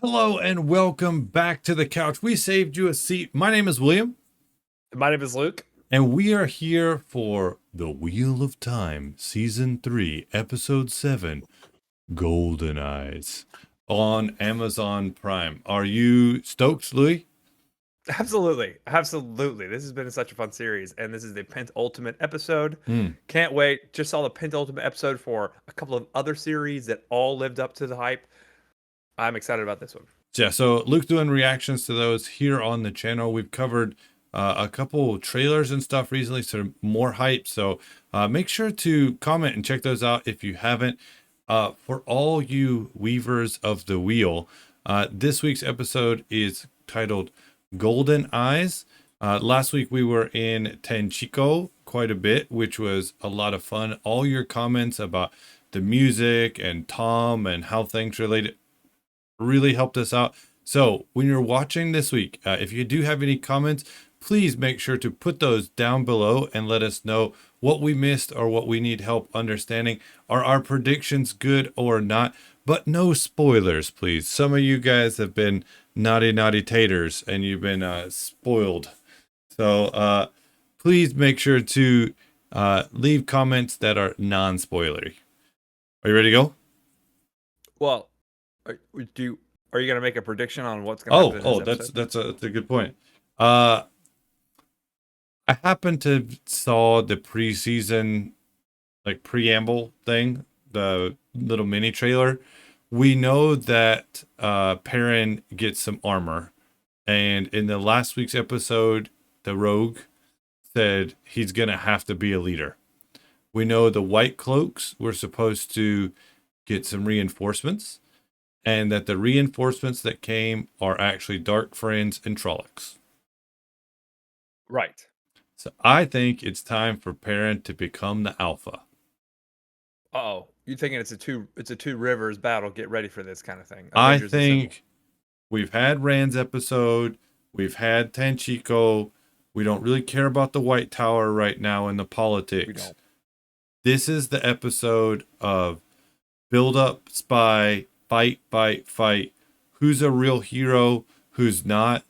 Hello and welcome back to the couch. We saved you a seat. My name is William, My name is Luke. and we are here for The Wheel of Time, Season 3, Episode 7, Goldeneyes, on Amazon Prime. Are you stoked, Louis? Absolutely. This has been such a fun series, and this is the penultimate episode. Mm. Can't wait. Just saw the penultimate episode for a couple of other series that all lived up to the hype. I'm excited about this one. Yeah, so Luke's doing reactions to those here on the channel. We've covered a couple trailers and stuff recently, so more hype. So make sure to comment and check those out if you haven't. For all you weavers of the wheel, this week's episode is titled Golden Eyes. Last week we were in Tenchiko quite a bit, which was a lot of fun. All your comments about the music and Tom and how things related really helped us out. So when you're watching this week, if you do have any comments, please make sure to put those down below and let us know what we missed or what we need help understanding. Are our predictions good or not? But no spoilers, please. Some of you guys have been naughty taters and you've been spoiled. So please make sure to leave comments that are non-spoilery. Are you ready to go? Well, are you going to make a prediction on what's going to happen in this episode? That's a good point. I happened to saw the preseason like preamble thing, the little mini trailer. We know that Perrin gets some armor, and in the last week's episode, the rogue said he's gonna have to be a leader. We know the Whitecloaks were supposed to get some reinforcements, and that the reinforcements that came are actually Darkfriends and Trollocs. Right. So I think it's time for Perrin to become the alpha. Oh, you thinking it's a two rivers battle? Get ready for this kind of thing. I Avengers Assemble. think we've had Rand's episode, we've had Tenchiko. We don't really care about the White Tower right now in the politics. We don't. This is the episode of build up, spy, fight. Who's a real hero? Who's not?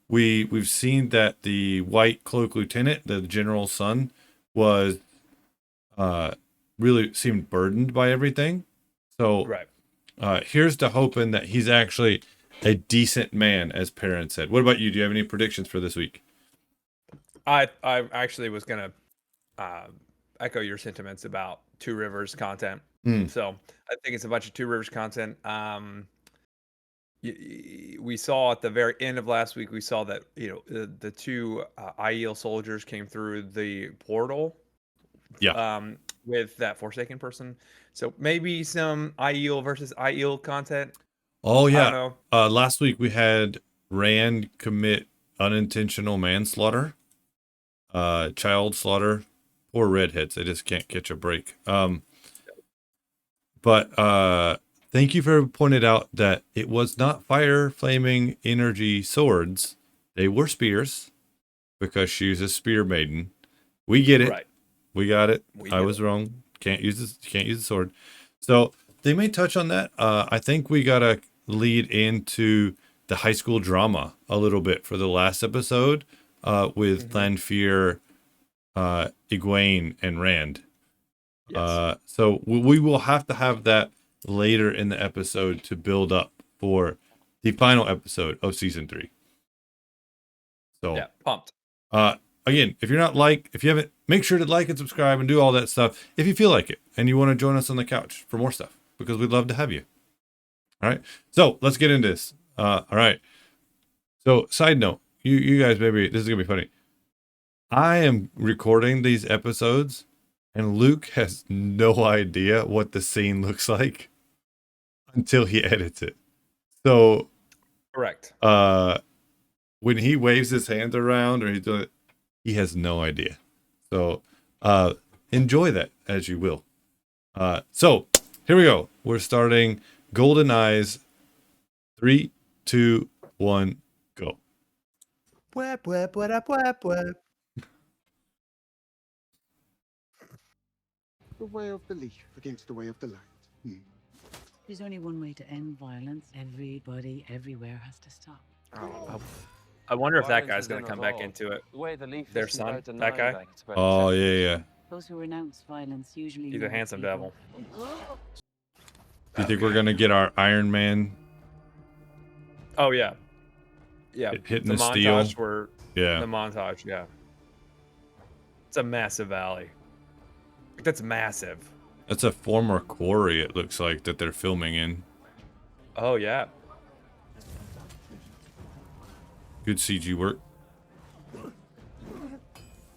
We've seen that the White Cloak Lieutenant, the general's son, was really seemed burdened by everything. So right. Here's to hoping that he's actually a decent man, as Perrin said. What about you? Do you have any predictions for this week? I actually was gonna echo your sentiments about Two Rivers content. So I think it's a bunch of Two Rivers content. We saw at the very end of last week, we saw that the two Aiel soldiers came through the portal. Yeah. With that Forsaken person. So maybe some Aiel versus Aiel content. Oh yeah. I don't know. Last week we had Rand commit unintentional manslaughter, child slaughter. Poor redheads, they just can't catch a break. But thank you for pointing out that it was not fire flaming energy swords. They were spears because she's a spear maiden. We get it. Right. We got it. I was wrong. Can't use the sword. So they may touch on that. I think we gotta lead into the high school drama a little bit for the last episode with Lanfear, Egwene, and Rand. Yes. So we will have to have that later in the episode to build up for the final episode of season 3. So yeah, pumped. Again, if you haven't, make sure to like and subscribe and do all that stuff if you feel like it and you want to join us on the couch for more stuff, because we'd love to have you. All right. So let's get into this. All right. So side note, you guys, maybe this is gonna be funny. I am recording these episodes and Luke has no idea what the scene looks like until he edits it. So correct. When he waves his hands around or he's doing it, he has no idea. So enjoy that as you will. So here we go. We're starting Goldeneyes. 3, 2, 1, go. Web, web, what up, web, web. The way of belief against the way of the light. There's only one way to end violence. Everybody, everywhere has to stop. Oh, I wonder if that guy's gonna come back into it. The way the leaf Their isn't son, about that denying guy. that, it's about Oh accepting yeah, it. yeah. Those who renounce violence usually He's a know handsome it's devil. evil. Do you think we're gonna get our Iron Man Oh yeah, yeah. hitting The the steel? montage where Yeah. the montage, yeah. It's a massive valley. That's massive. That's a former quarry, it looks like, that they're filming in. Oh yeah. Good CG work.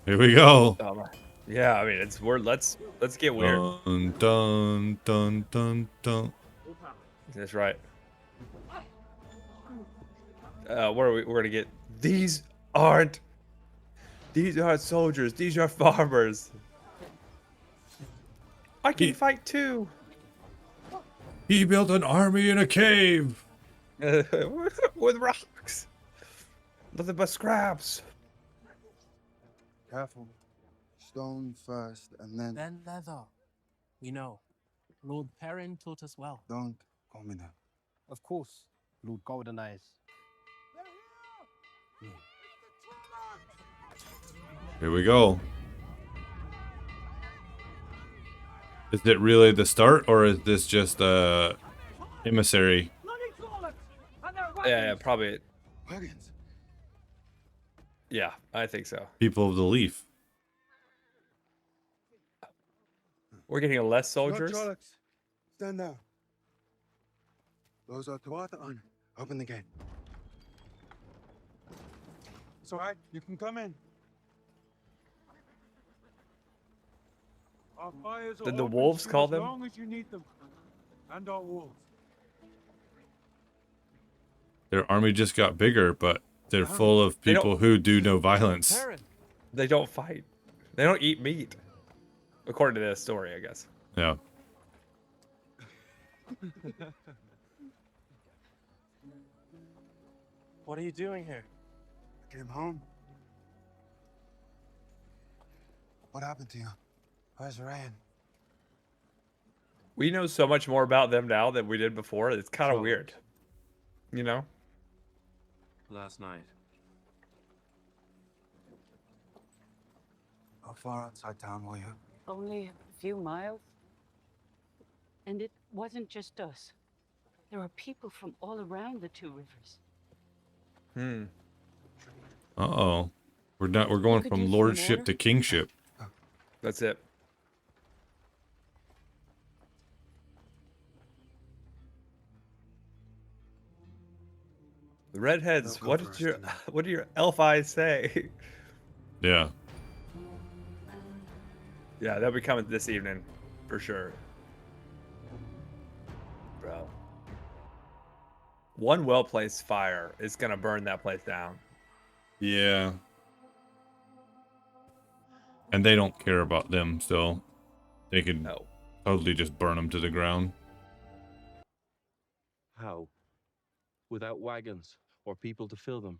Here we go. Yeah, I mean let's get weird. Dun dun dun dun dun. That's right. What are we? We're gonna get. These aren't soldiers. These are farmers. I can fight too. He built an army in a cave. With rocks. Nothing but scraps. Careful. Stone first, and then... Then leather. We know. Lord Perrin taught us well. Don't call me that. Of course, Lord Goldeneyes. Here we go. Is it really the start, or is this just a emissary? Yeah, probably. Wagons. Yeah, I think so. People of the Leaf. We're getting less soldiers. No, Trollocs. Stand down. Those are Tuatha'an. Open the gate. It's all right. You can come in. Our fires are Did the open wolves to call as them? long as you need them. And our wolves. Their army just got bigger, but they're full of They don't- people who do no violence. Perrin. They don't fight. They don't eat meat. According to this story, I guess. Yeah. What are you doing here? I came home. What happened to you? Where's Ryan? We know so much more about them now than we did before. It's kind of weird. You know? Last night. How far outside town were you? Only a few miles. And it wasn't just us. There are people from all around the two rivers. Hmm. Uh-oh. We're going could from use some lordship water. to kingship. That's it. The redheads. They'll go What did first your tonight. what do your elf eyes say? Yeah. Yeah, they'll be coming this evening, for sure. Bro. One well-placed fire is gonna burn that place down. Yeah. And they don't care about them, so they could No. totally just burn them to the ground. How? Without wagons or people to fill them.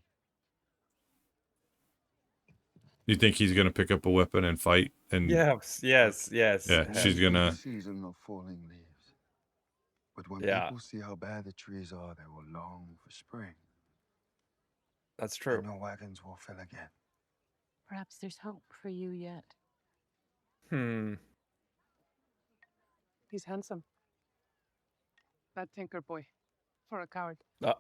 You think he's gonna pick up a weapon and fight? And Yes. Yeah, she's gonna. Season of falling leaves. But when Yeah. people see how bad the trees are, they will long for spring. That's true. And your wagons will fill again. Perhaps there's hope for you yet. Hmm. He's handsome. That tinker boy. For a coward. Uh,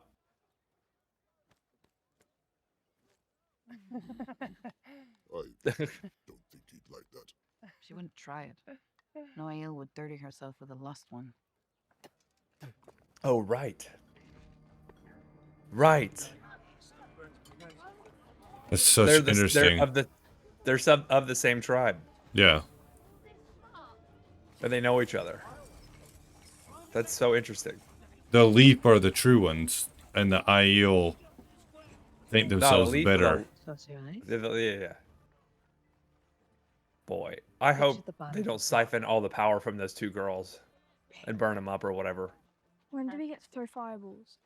I don't think he'd like that. She wouldn't try it. Loial would dirty herself with a lost one. oh, right. Right. That's such interesting. They're some of the same tribe, Yeah. and they know each other. That's so interesting. The Leaf are the true ones, and the Aiel think themselves Leaf better. Yeah. Boy, I hope they don't siphon all the power from those two girls and burn them up or whatever. When do we get to throw fireballs?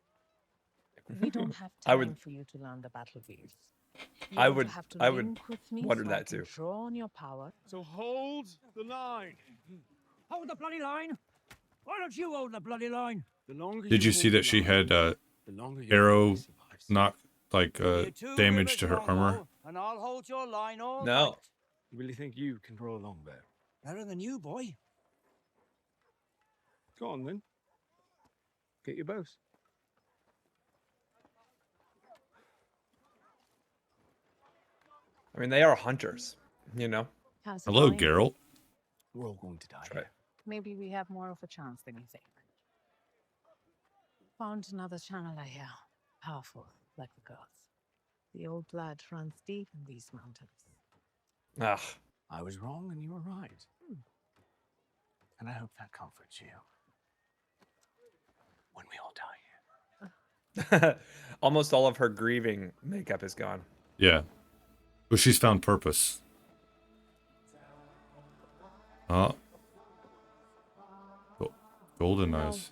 We don't have I time would- for you to learn the battlefields. I You're going would- to have to I would link with me wonder so that I can too. Draw on your power. So hold the line. Hold the bloody line! Why don't you hold the bloody line? The longer Did you see hold that the she line, had the longer your arrow family survives. knock like You're 2 damage rivers to her long, armor? Mo, and I'll hold your line all No. night. You really think you can draw a long bow? Better than you, boy. Go on then. Get your bows. I mean, they are hunters, you know. How's it Hello, going? Geralt. We're all going to die. That's right. Maybe we have more of a chance than you think. Found another channel, I hear. Powerful, like the gods. The old blood runs deep in these mountains. Ugh. I was wrong and you were right. And I hope that comforts you. When we all die here. Almost all of her grieving makeup is gone. Yeah. But she's found purpose. Goldeneyes.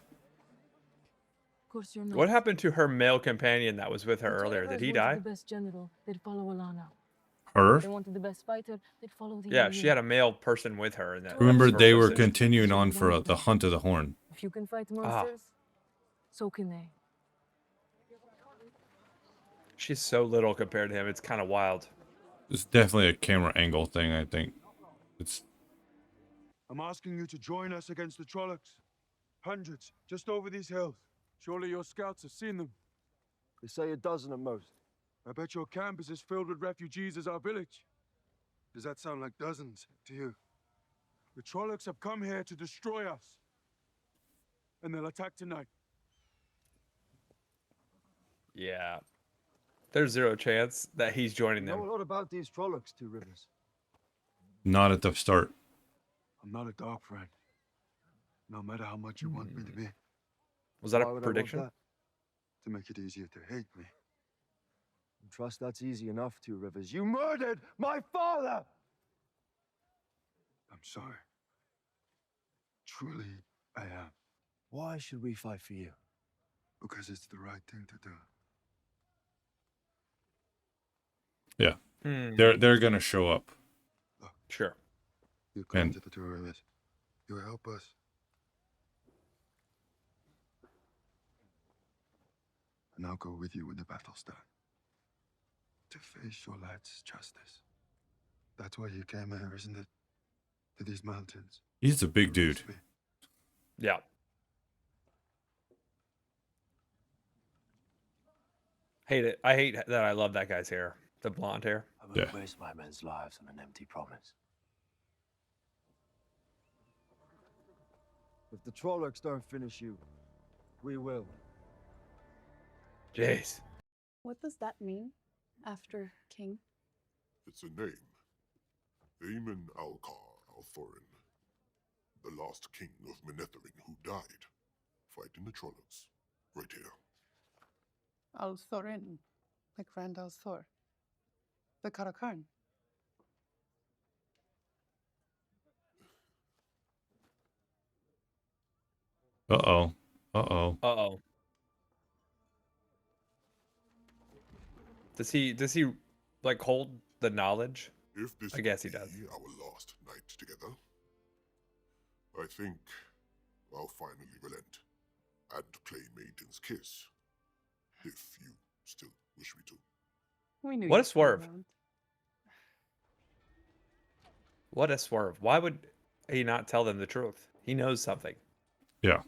Of course you're not. What happened to her male companion that was with her If earlier? Tuatha'an Did he wanted die? The best general, they'd follow Alana. Her? If they wanted the best fighter, they'd follow the Yeah, Indian. she had a male person with her. In that Remember, first they were decision. continuing on for the Hunt of the Horn. If you can fight monsters, so can they. She's so little compared to him. It's kind of wild. It's definitely a camera angle thing, I think. It's I'm asking you to join us against the Trollocs. Hundreds, just over these hills. Surely your scouts have seen them. They say a dozen at most. I bet your camp is as filled with refugees as our village. Does that sound like dozens to you? The Trollocs have come here to destroy us. And they'll attack tonight. Yeah. There's zero chance that he's joining I know them. a lot about these Trollocs, Two Rivers. not at the start. I'm not a dark friend. No matter how much you want me to be. Was that Why a would I want prediction? that? To make it easier to hate me. Trust that's easy enough, Two Rivers. You murdered my father! I'm sorry. Truly, I am. Why should we fight for you? Because it's the right thing to do. Yeah, Hmm. they're gonna show up. Sure. You come And- to the two rivers. You help us. And I'll go with you when the battle's done. To face your lad's justice. That's why you came here, isn't it? To these mountains. He's a big to raise dude. me. Yeah. Hate it. I hate that I love that guy's hair. The blonde hair. I won't Yeah. waste my men's lives on an empty promise. If the Trollocs don't finish you, we will. Jeez. What does that mean? After King? It's a name. Aemon Alcar Althorin, the last king of Manethering who died fighting the Trollocs. Right here. Althorin, like Randall Thor. The Karakarn. Uh-oh. Uh-oh. Uh-oh. Does he like hold the knowledge? If this I guess he will does. be our last night together, I think I'll finally relent and play Maiden's Kiss. If you still wish me to. We knew What a you'd come swerve. around. What a swerve. Why would he not tell them the truth? He knows something. Yeah.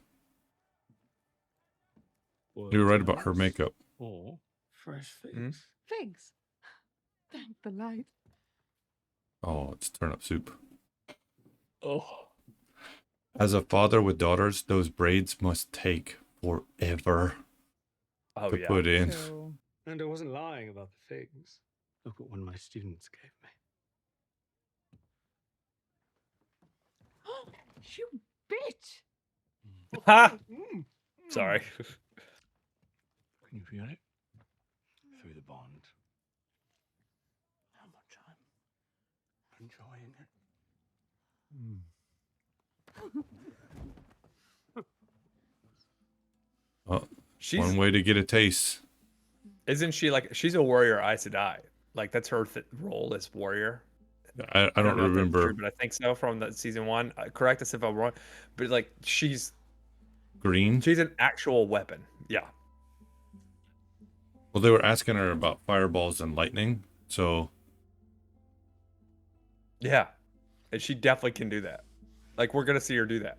You were right about her makeup. Or fresh figs. Hmm? Figs. Thank the light. Oh, it's turnip soup. Oh. As a father with daughters, those braids must take forever Oh to yeah. put in. True. And I wasn't lying about the figs. Look what one of my students gave me. You bitch! Ha! Sorry. Can you feel it? Through the bond. How much I'm enjoying it. She's One way to get a taste. isn't she like she's a warrior Aes Sedai. Like that's her role as warrior. I don't know if that's remember. true, but I think so from the season one. Correct us if I'm wrong, but like she's green. She's an actual weapon. Yeah. Well, they were asking her about fireballs and lightning, so Yeah. And she definitely can do that. Like, we're going to see her do that.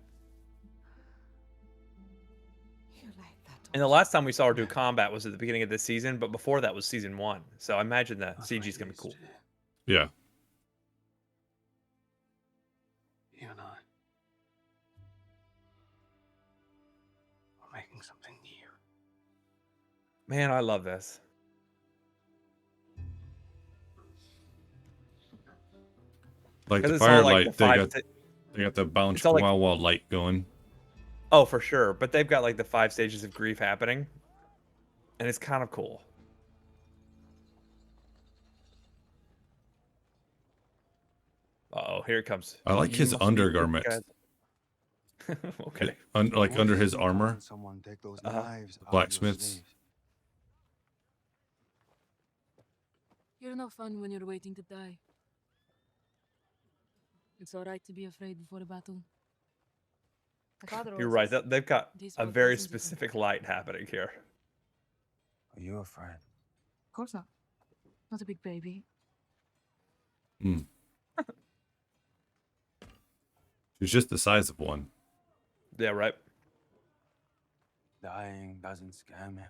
And the last time we saw her do combat was at the beginning of this season, but before that was season 1. So I imagine the CG is going to be cool. yeah. You and I are making something new. Man, I love this. Like 'Cause the it's all, like, firelight, the five they got the bounce It's all, like- wow light going. Oh, for sure. But they've got like the 5 stages of grief happening. And it's kind of cool. Uh-oh, here it comes. I like his You must be undergarment. guys. Okay. Like under his armor. Someone take those Uh-huh. knives out of your Blacksmiths. sleeves. You're no fun when you're waiting to die. It's alright to be afraid before a battle. You're right. They've got These a were very thousands of them. specific light happening here. Are you afraid? Of course not. Not a big baby. Hmm. She's just the size of one. Yeah, right. Dying doesn't scare me.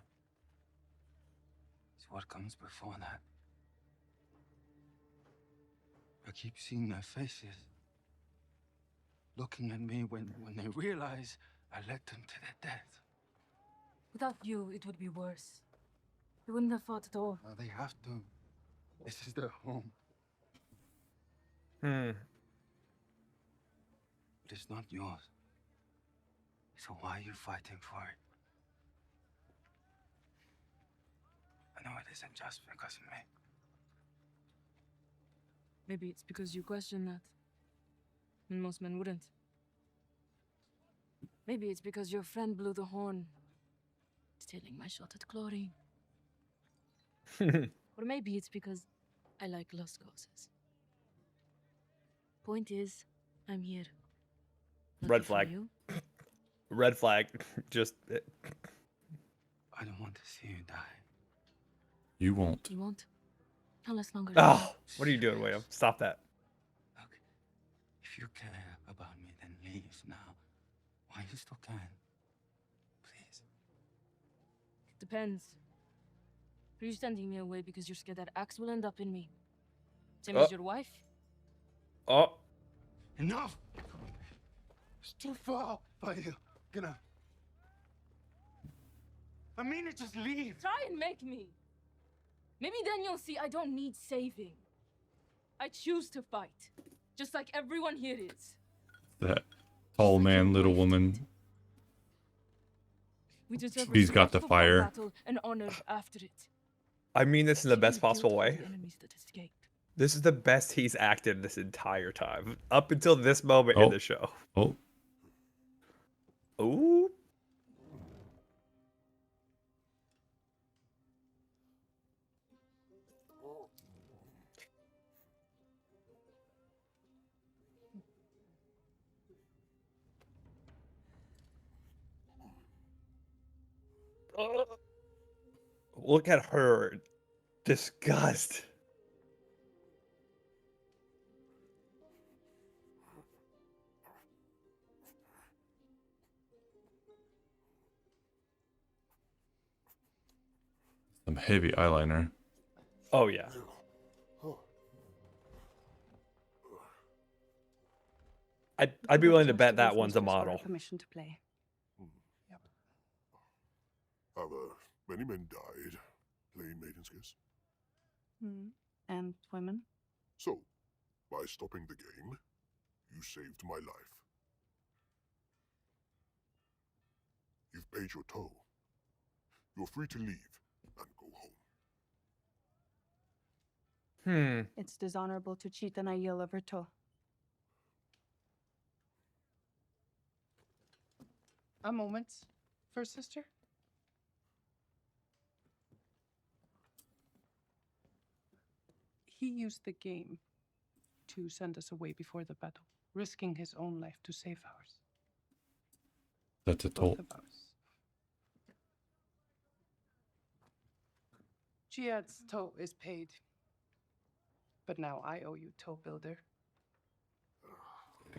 It's what comes before that. I keep seeing their faces. Looking at me when they realize I led them to their death. Without you, it would be worse. They wouldn't have fought at all. Now they have to. This is their home. Hmm. But it's not yours. So why are you fighting for it? I know it isn't just because of me. Maybe it's because you question that. And most men wouldn't. Maybe it's because your friend blew the horn, stealing my shot at glory. Or maybe it's because I like lost causes. Point is, I'm here. Red Lucky for flag. you. Red flag. Just. I don't want to see you die. You won't. You won't? How less longer? Oh, what are you doing, William? Stop that. Look, if you care about me, then leave now. While you still can. Please. Depends. Are you sending me away because you're scared that axe will end up in me? Same Oh. as your wife? Oh. Enough! It's too far for you. Gonna. I mean it, just leave. Try and make me. Maybe then you'll see I don't need saving. I choose to fight. Just like everyone here is. That tall man, little woman. We deserve He's got respect the before fire. battle and honor after it. I mean this in the She best means possible guilt for way. the enemies that escaped. This is the best he's acted this entire time. Up until this moment in Oh. the show. Oh, Ooh. Look at her disgust. some heavy eyeliner. Oh yeah. I'd be willing to bet that one's a model. Permission to play. Have many men died playing Maiden's Kiss? And women? So, by stopping the game, you saved my life. You've paid your toll. You're free to leave and go home. It's dishonorable to cheat an Aiel of her toe. A moment, First Sister. He used the game to send us away before the battle, risking his own life to save ours. That's a Both toll. of us. Jihad's toll is paid. But now I owe you, toll builder.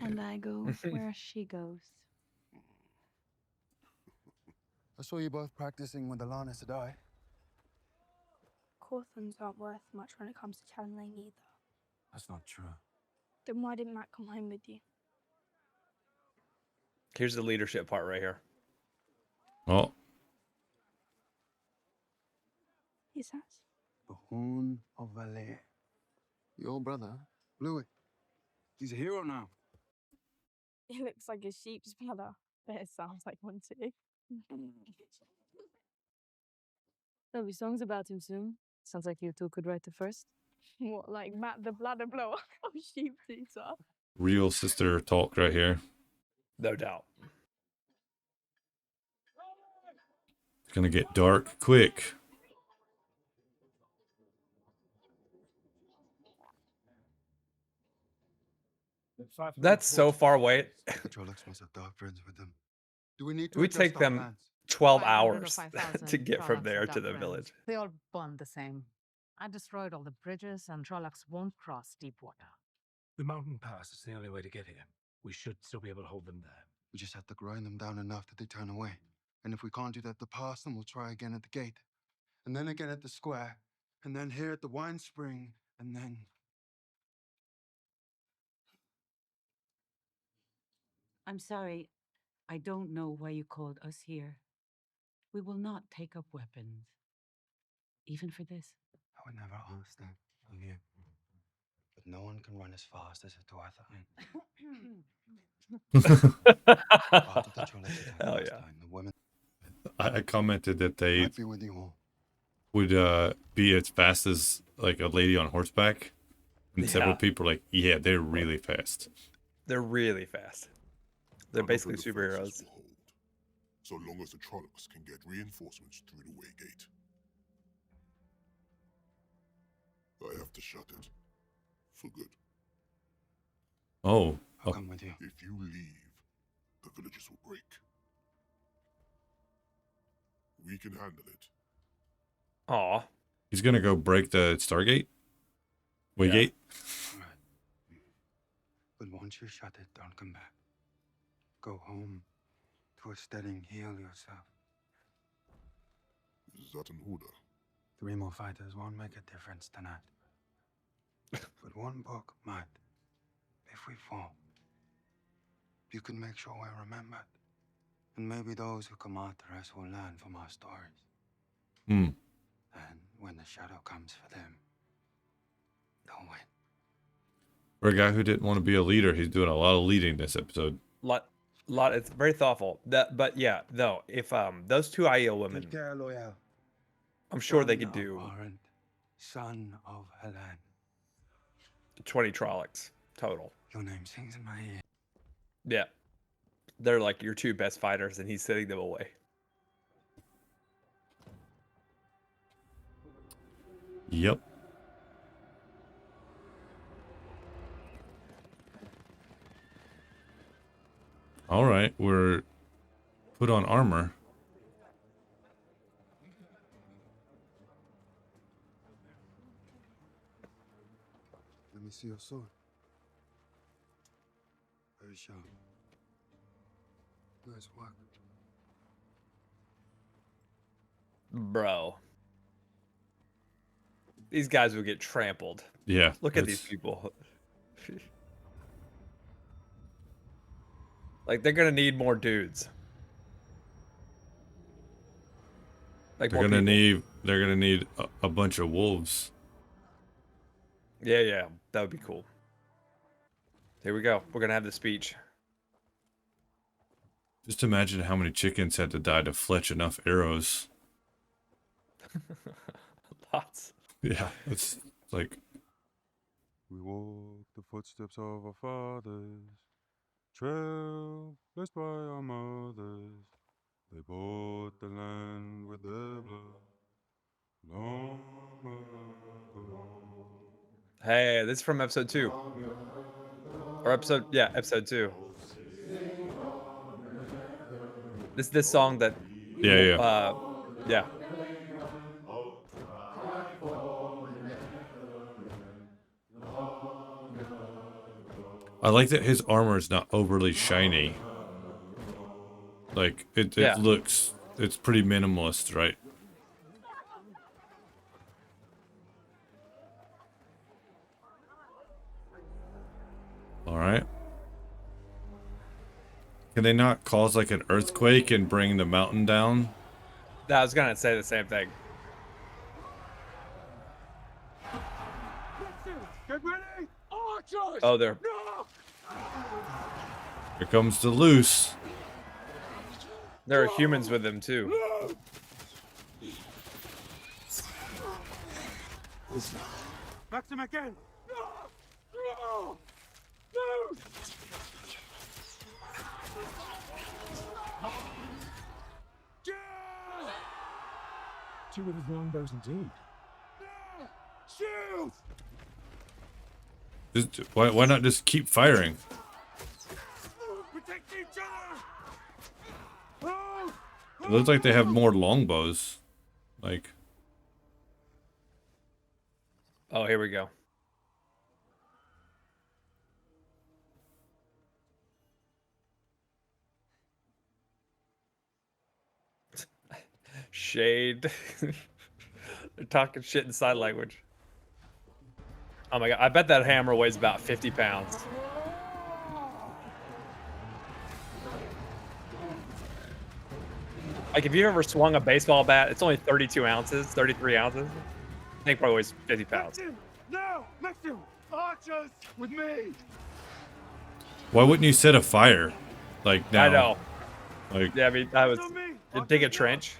And I go where she goes. I saw you both practicing with Alana Sedai. Cawthons aren't worth much when it comes to channeling either. That's not true. Then why didn't Matt come home with you? Here's the leadership part right here. Oh, Is that? The Horn of Valere. Your brother, Louis. He's a hero now. He looks like a sheep's brother, but it sounds like one too. There'll be songs about him soon. Sounds like you two could write the first. What, like Matt the bladder blower of sheep eater? real sister talk right here. No doubt. It's gonna get dark quick. That's so far away. The Trollocs must have Darkfriends with them. Do we need It to would adjust take our them plans? 12 500 or hours 5,000 to get from Trollocs there and to the Darkfriends. village. They all bond the same. I destroyed all the bridges, and Trollocs won't cross deep water. The mountain pass is the only way to get here. We should still be able to hold them there. We just have to grind them down enough that they turn away. And if we can't do that at the pass, then we'll try again at the gate. And then again at the square. And then here at the wine spring. And then... I'm sorry. I don't know why you called us here. We will not take up weapons. Even for this. I would never ask that of you. But no one can run as fast as a Tuatha'an. Hell yeah. The women I commented that they might be with you all. would be as fast as like a lady on horseback. And several Yeah. people are like, yeah, they're really fast. They're really fast. They're None of basically the defenses superheroes. will hold, so long as the Trollocs can get reinforcements through the way gate. I have to shut it. For good. Oh, I'll come with you. If you leave, the villages will break. We can handle it. Aw. he's gonna go break the Stargate. Waygate. All right. But once you shut it, don't come back. Go home to a steading, heal yourself. Is that an order? 3 more fighters won't make a difference tonight. But one book might. If we fall, you can make sure we're remembered. And maybe those who come after us will learn from our stories. Hmm. And when the shadow comes for them, they'll win. For a guy who didn't want to be a leader, he's doing a lot of leading this episode. Lot. It's very thoughtful. But yeah, no. If those two Aiel women, Take care, Loial. I'm sure they Son could do of Arryn, son of Helen. 20 Trollocs total. Your name sings in my ear. Yeah. They're like your two best fighters, and he's sending them away. Yep. All right, we're put on armor. Let me see your sword. Very sharp. Nice work. Bro. These guys would get trampled. Yeah. Look at these people. Like, they're gonna need more dudes. Like, They're more gonna people. need a bunch of wolves. Yeah, that would be cool. Here we go. We're gonna have the speech. Just imagine how many chickens had to die to fletch enough arrows. Lots. Yeah, it's like We walk the footsteps of our fathers, trail blessed by our mothers. They bought the land with their blood. Long ago. Hey, this is from episode 2. Or episode 2. This song that. Yeah. Yeah. I like that his armor is not overly shiny. Like it Yeah. looks, it's pretty minimalist, right? All right. Can they not cause like an earthquake and bring the mountain down? I was gonna say the same thing. Get ready! Archers! Oh, they're. No! Here comes the loose. There are humans with them too. Maxim again! No! No! No! Two of his longbows indeed. Shoot! Why not just keep firing? Protect each other! Oh! It looks like they have more longbows. Like. Oh, here we go. Shade. They're talking shit in sign language. Oh my god, I bet that hammer weighs about 50 pounds. Like, if you've ever swung a baseball bat, it's only 32 ounces, 33 ounces. I think probably weighs 50 pounds. No! Maxim! Archers! With me! Why wouldn't you set a fire? Like now? I know. Like. Yeah, I mean, I was. Dig a trench.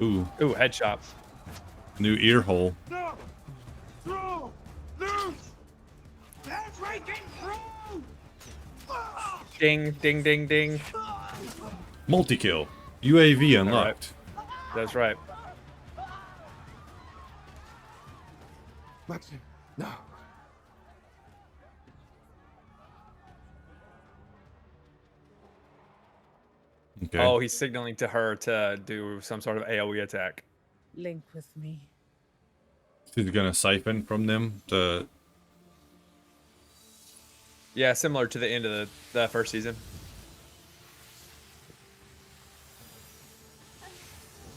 Ooh. Ooh, headshot. New ear hole. No! Throw! Loose! That's breaking through! Ding, ding, ding, ding. Multi-kill. UAV unlocked. Right. That's right. Maxim, no. Okay. Oh, he's signaling to her to do some sort of AoE attack. Link with me. She's gonna siphon from them the. Yeah, similar to the end of the first season.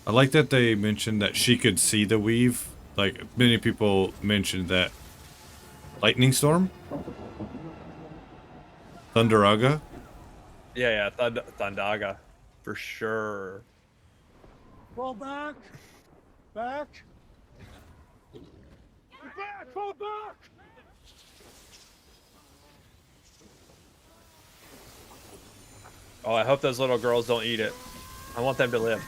I like that they mentioned that she could see the weave. Like many people mentioned that. Lightning storm. Thunderaga. Yeah, Thundaga. For sure. Fall back! Back! Back! Fall back! Oh, I hope those little girls don't eat it. I want them to live.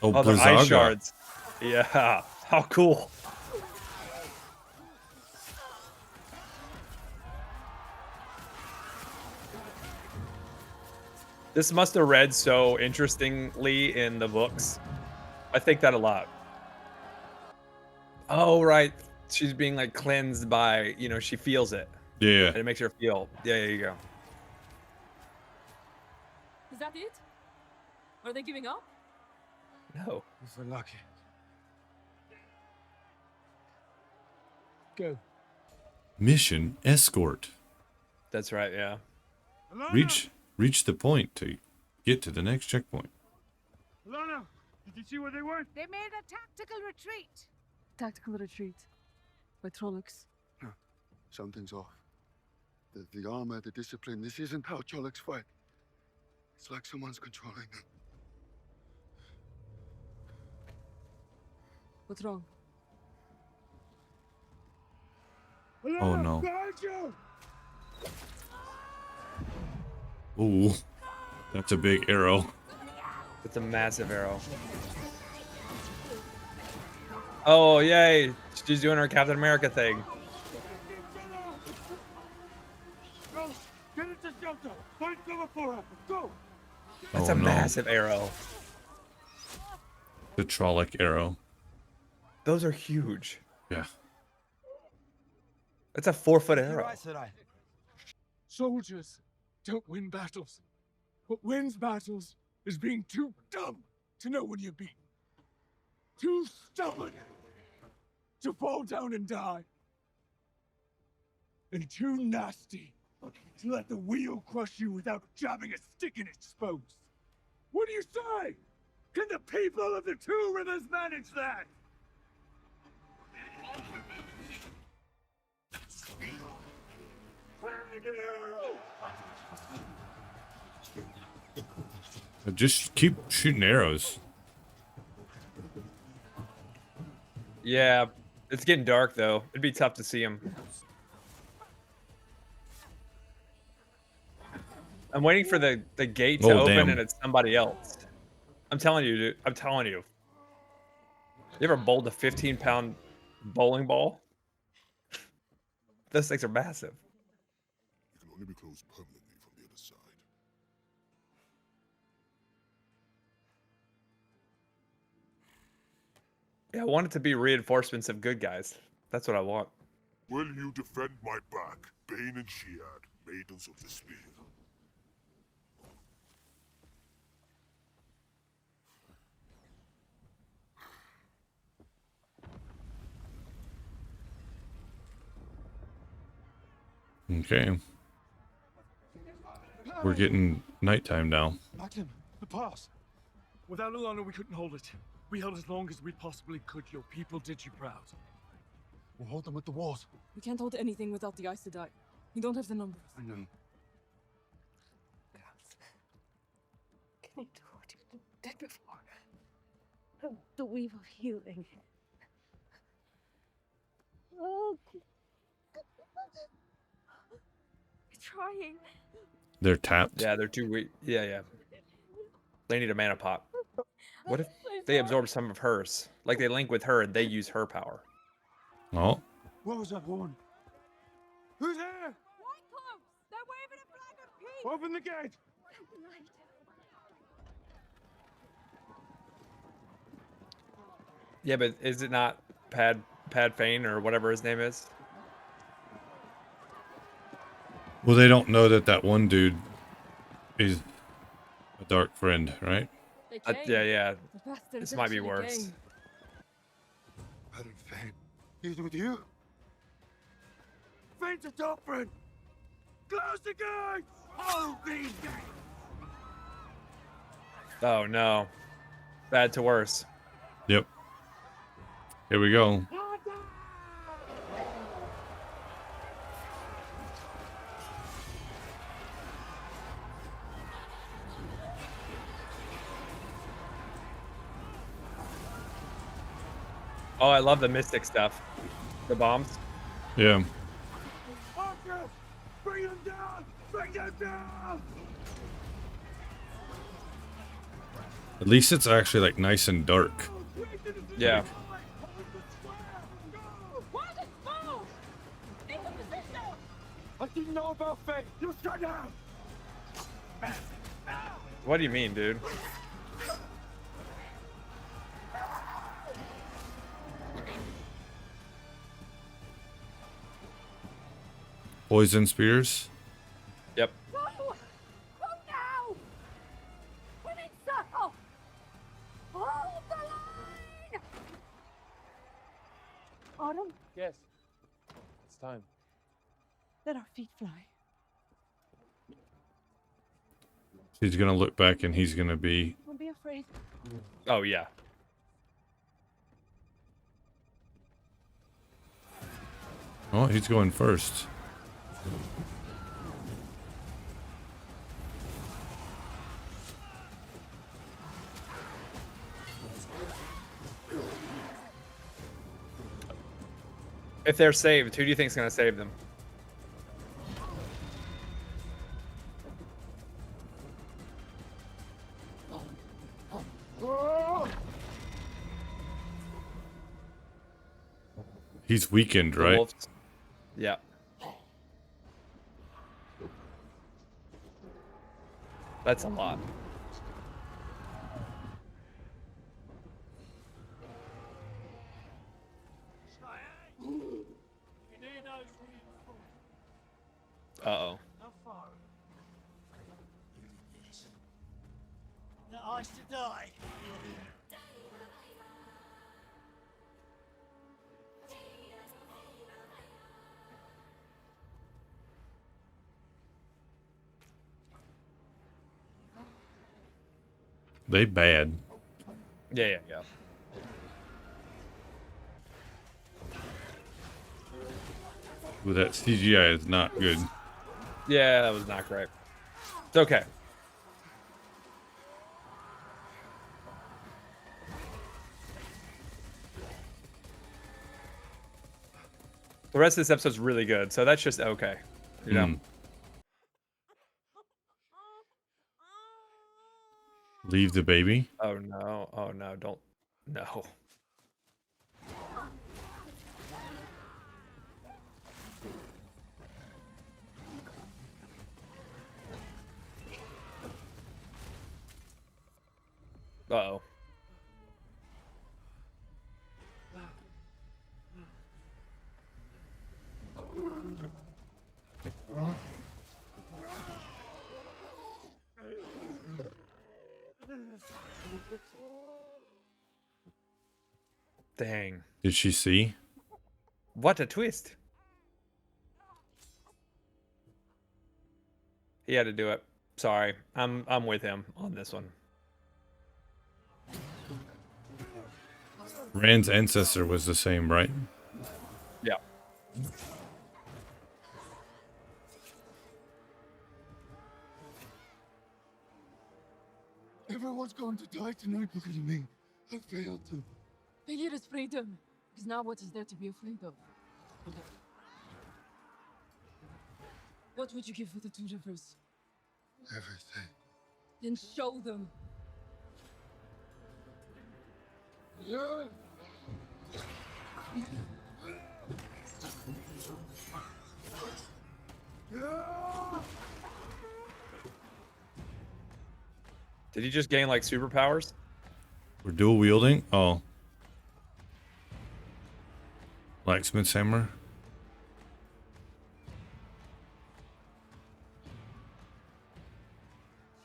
Oh, they're ice Blizzaga. shards. Yeah, how cool. This must have read so interestingly in the books. I think that a lot. Oh, right. She's being like cleansed by, you know, she feels it. Yeah. And it makes her feel. Yeah, there you go. Is that it? Are they giving up? No. If we're lucky. Go. Mission escort. That's right, yeah. Reach the point to get to the next checkpoint. Alana, did you see where they went? They made a tactical retreat. Tactical retreat. By Trollocs. No, something's off. The armor, the discipline, this isn't how Trollocs fight. It's like someone's controlling them. What's wrong? Alana, Oh, no. behind you! Ooh. That's a big arrow. It's a massive arrow. Oh, yay. She's doing her Captain America thing. Go! Get into shelter! Find cover for her! Go! That's Oh, a no. massive arrow. The Trolloc arrow. Those are huge. Yeah. That's a 4-foot arrow. You're right, Sedai. Soldiers don't win battles. What wins battles is being too dumb to know when you're beaten. Too stubborn to fall down and die. And too nasty to let the wheel crush you without jabbing a stick in its spokes. What do you say? Can the people of the Two Rivers manage that? Just keep shooting arrows. Yeah, it's getting dark though. It'd be tough to see him. I'm waiting for the gate to open damn. and it's somebody else. I'm telling you, dude. I'm telling you. You ever bowled a 15-pound bowling ball? Those things are massive. You can only be closed permanently from the other side. Yeah, I want it to be reinforcements of good guys. That's what I want. Will you defend my back, Bane and Shead, maidens of the spear? Okay. We're getting nighttime now. Macklin, the pass. Without Loial, we couldn't hold it. We held as long as we possibly could. Your people did you proud. We'll hold them with the walls. We can't hold anything without the Aes Sedai. We don't have the numbers. I know. Can you do what you did before? The weave of healing. Oh. We're trying. They're tapped. Yeah, they're too weak. Yeah. They need a mana pot. What if they absorb some of hers? Like they link with her and they use her power. Oh. What was that woman? Who's there? Whitecloaks! They're waving a flag of peace! Open the gate! Yeah, but is it not Pad Fane or whatever his name is? Well, they don't know that one dude is a dark friend, right? Yeah. The bastards This might be actually worse. came. Perrin Fane. He's with you? Fane's a top friend! Close the gates! Oh, these gates! Oh no. Bad to worse. Yep. Here we go. Oh, I love the mystic stuff. The bombs. Yeah. Archers! Bring them down! Bring them down! At least it's actually like nice and dark. Yeah. I didn't know about Fane! You shut down! What do you mean, dude? Poison spears. Yep. Go! Go now! Women circle! Hold the line! Autumn, Yes. It's time. let our feet fly. She's gonna look back and he's gonna be. Don't be afraid. Oh yeah. Oh, he's going first. If they're saved, who do you think is gonna save them? He's weakened, The right? wolves. Yeah. That's a lot. Uh-oh. That I should die. They bad. Yeah. Ooh, that CGI is not good. Yeah, that was not great. It's okay. The rest of this episode's really good, so that's just okay. You know? Leave the baby? Oh no, don't. No. Uh-oh. Dang. Did she see? What a twist. He had to do it. Sorry. I'm with him on this one. Rand's ancestor was the same, right? Yeah. Everyone's going to die tonight because of me. I failed to. Failure is freedom. Is not what is there to be afraid of. What would you give for the two rivers? Everything. Then show them. Yeah. Did he just gain like superpowers? We're dual wielding? Oh. Blacksmith's hammer?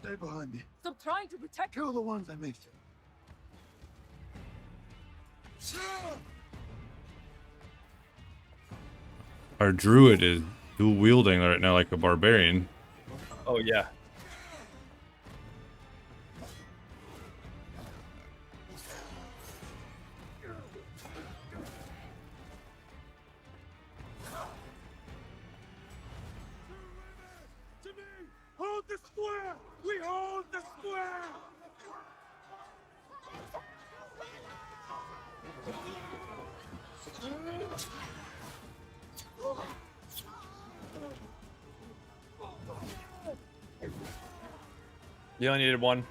Stay behind me. Stop trying to protect. Kill the ones I made. Our druid is dual wielding right now like a barbarian. Oh yeah. Hold the square! We hold the square! You only needed one.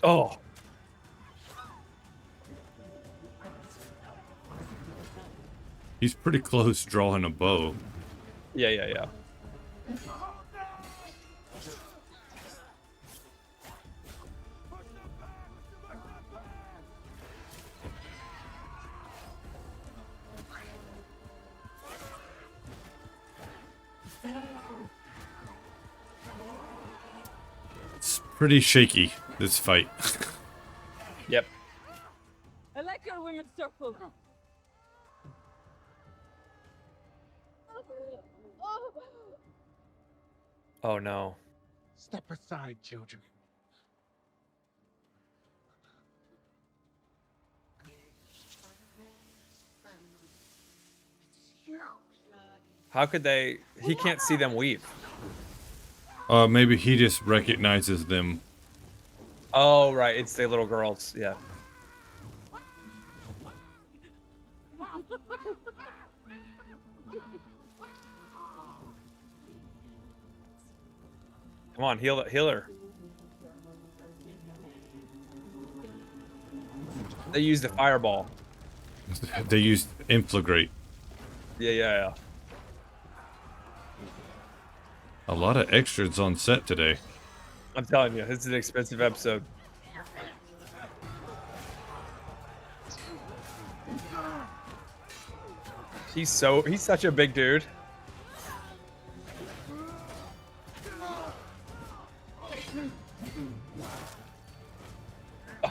Oh. He's pretty close drawing a bow. Yeah. It's pretty shaky, this fight. Yep. I like your women's circle. Oh no. Step aside, children. How could they? He can't see them weep. Maybe he just recognizes them. Oh right, it's the little girls. Yeah. Come on, heal her. They used the fireball. They used inflagrate. Yeah. A lot of extras on set today. I'm telling you, this is an expensive episode. He's such a big dude.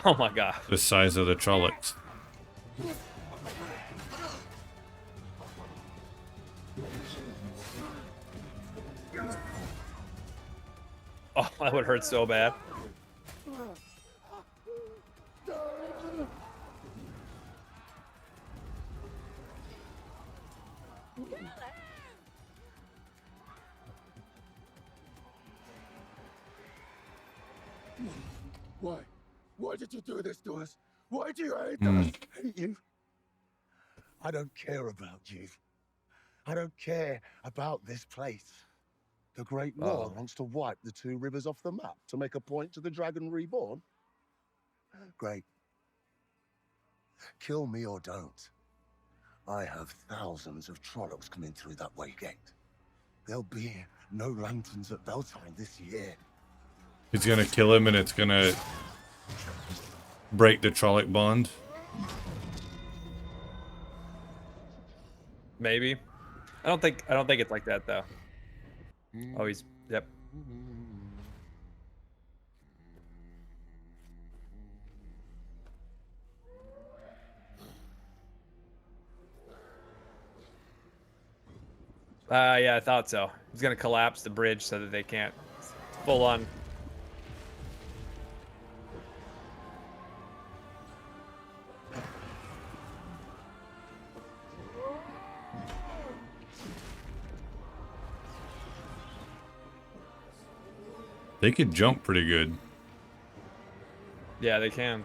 Oh my god. The size of the Trollocs. Oh, that would hurt so bad. Why? Why did you do this to us? Why do you hate us? Hate you? I don't care about you. I don't care about this place. The Great War wants to wipe the two rivers off the map to make a point to the Dragon Reborn. Great. Kill me or don't. I have thousands of Trollocs coming through that way gate. There'll be no lanterns at Beltane this year. He's gonna kill him, and it's gonna break the Trolloc bond. Maybe. I don't think it's like that though. Oh, yep. Yeah, I thought so. He's gonna collapse the bridge so that they can't full on. They could jump pretty good. Yeah, they can.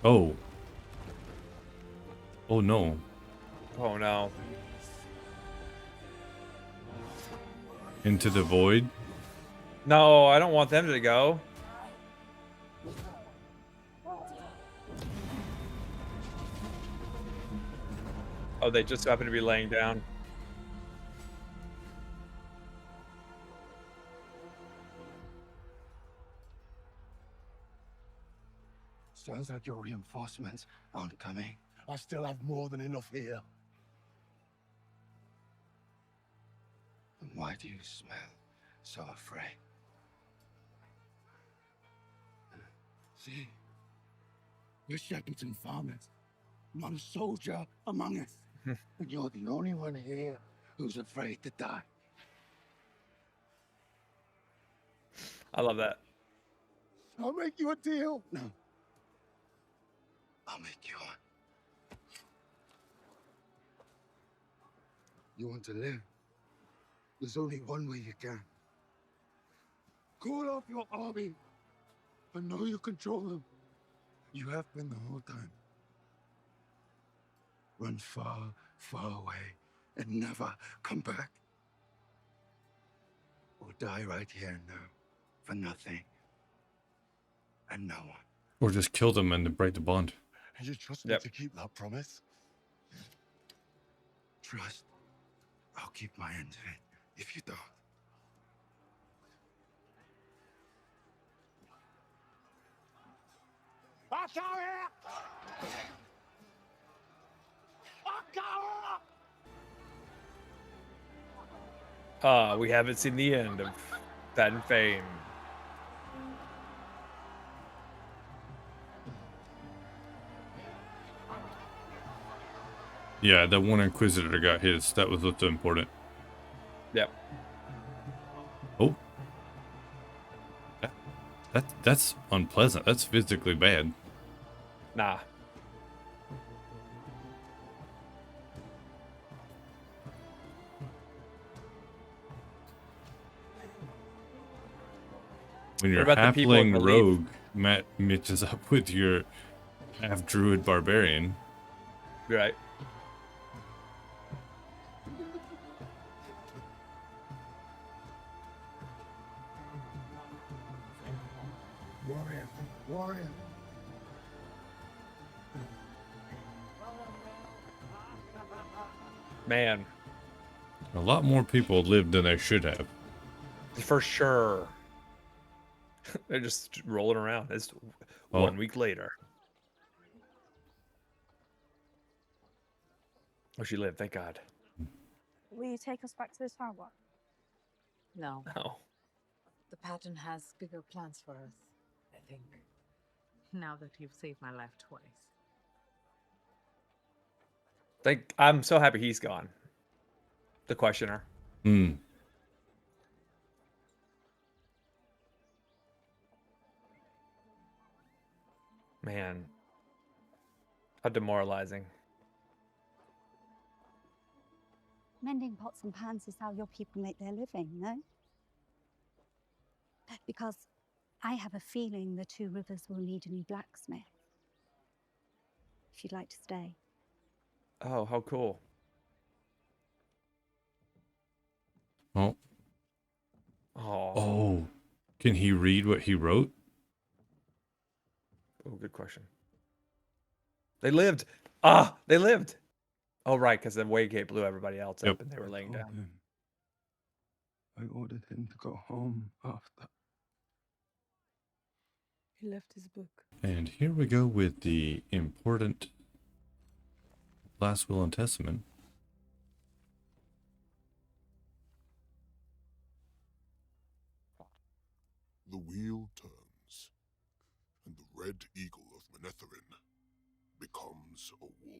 Oh. Oh no. Oh no. Into the void? No, I don't want them to go. Oh, they just happen to be laying down. Sounds like your reinforcements aren't coming. I still have more than enough here. Then why do you smell so afraid? See, we're shepherds and farmers, not a soldier among us. And you're the only one here who's afraid to die. I love that. I'll make you a deal. No. I'll make you one. You want to live? There's only one way you can. Call off your army. I know you control them. You have been the whole time. Run far, far away and never come back. Or die right here now for nothing and no one. Or just kill them and break the bond. And you trust me to keep that promise? Trust. I'll keep my end of it if you don't. I'll go here! We haven't seen the end of that in fame. Yeah, that one Inquisitor got his. That was what's important. Yep. Oh. That's unpleasant. That's physically bad. Nah. When your What about the people in halfling the lead? rogue matches up with your half-druid barbarian. Right. Warrior, warrior. Man, A lot more people lived than they should have. for sure. They're just rolling around. It's 1 week later. Oh, she lived, thank God. Will you take us back to the tower? No. Oh. The pattern has bigger plans for us, I think. Now that you've saved my life twice. I'm so happy he's gone. The questioner. Hmm. Man. How demoralizing. Mending pots and pans is how your people make their living, no? Because I have a feeling the Two Rivers will need a new blacksmith. If you'd like to stay. Oh, how cool. Oh. Oh. Oh. Can he read what he wrote? Oh, good question. They lived. Ah, they lived. Oh, right, because the Waygate blew everybody else up and they were laying down. I ordered him to go home after. He left his book. And here we go with the important last will and testament. The wheel turns, and the red eagle of Manetheren becomes a wolf.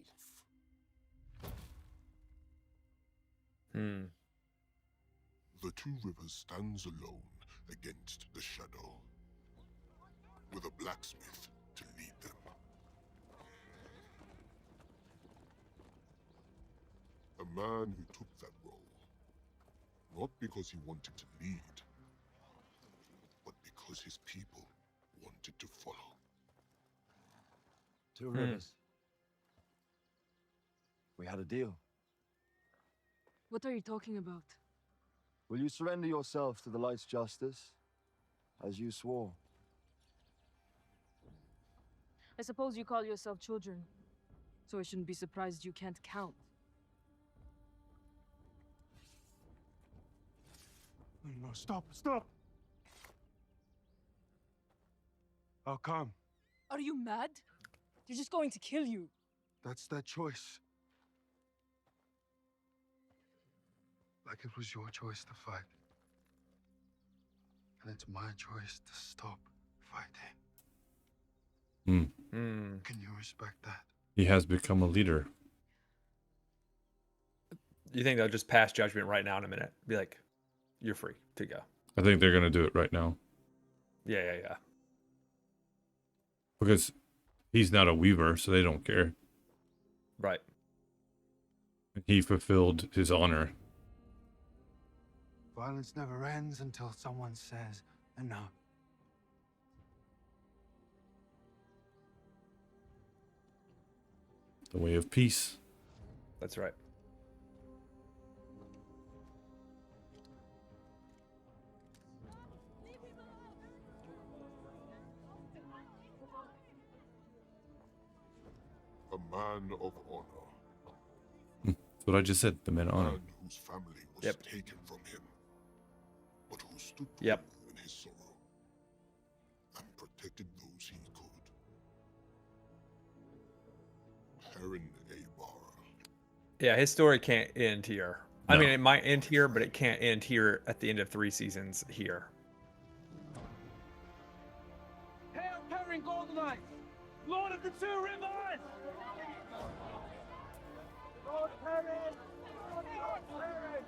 The Two Rivers stands alone against the shadow, with a blacksmith to lead them. A man who took that role, not because he wanted to lead, but because his people wanted to follow. Two Rivers. We had a deal. What are you talking about? Will you surrender yourself to the Light's justice, as you swore? I suppose you call yourself children, so I shouldn't be surprised you can't count. No, stop, stop! I'll come. Are you mad? They're just going to kill you. That's their choice. Like it was your choice to fight. And it's my choice to stop fighting. Can you respect that? He has become a leader. You think they'll just pass judgment right now in a minute? Be like, you're free to go. I think they're going to do it right now. Yeah. Because he's not a weaver, so they don't care. Right. He fulfilled his honor. Violence never ends until someone says enough. The way of peace. That's right. A man of honor. That's what I just said, the man of honor. A man whose family was taken from him, but who stood to Yep. him in his sorrow and protected those he could. Perrin Aybara. Yeah, his story can't end here. I mean, it might end here, but it can't end here at the end of 3 seasons here. Hail Perrin Goldeneyes, Lord of the Two Rivers! Lord Perrin! Lord Perrin!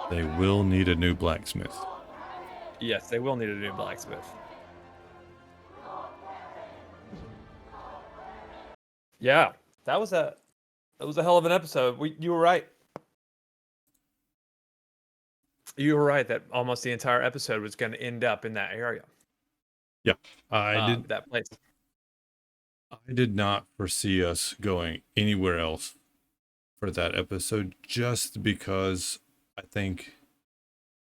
They will need a new blacksmith. Yes, they will need a new blacksmith. Yeah, that was a hell of an episode. You were right. You were right that almost the entire episode was going to end up in that area. Yeah, that place. I did not foresee us going anywhere else for that episode, just because I think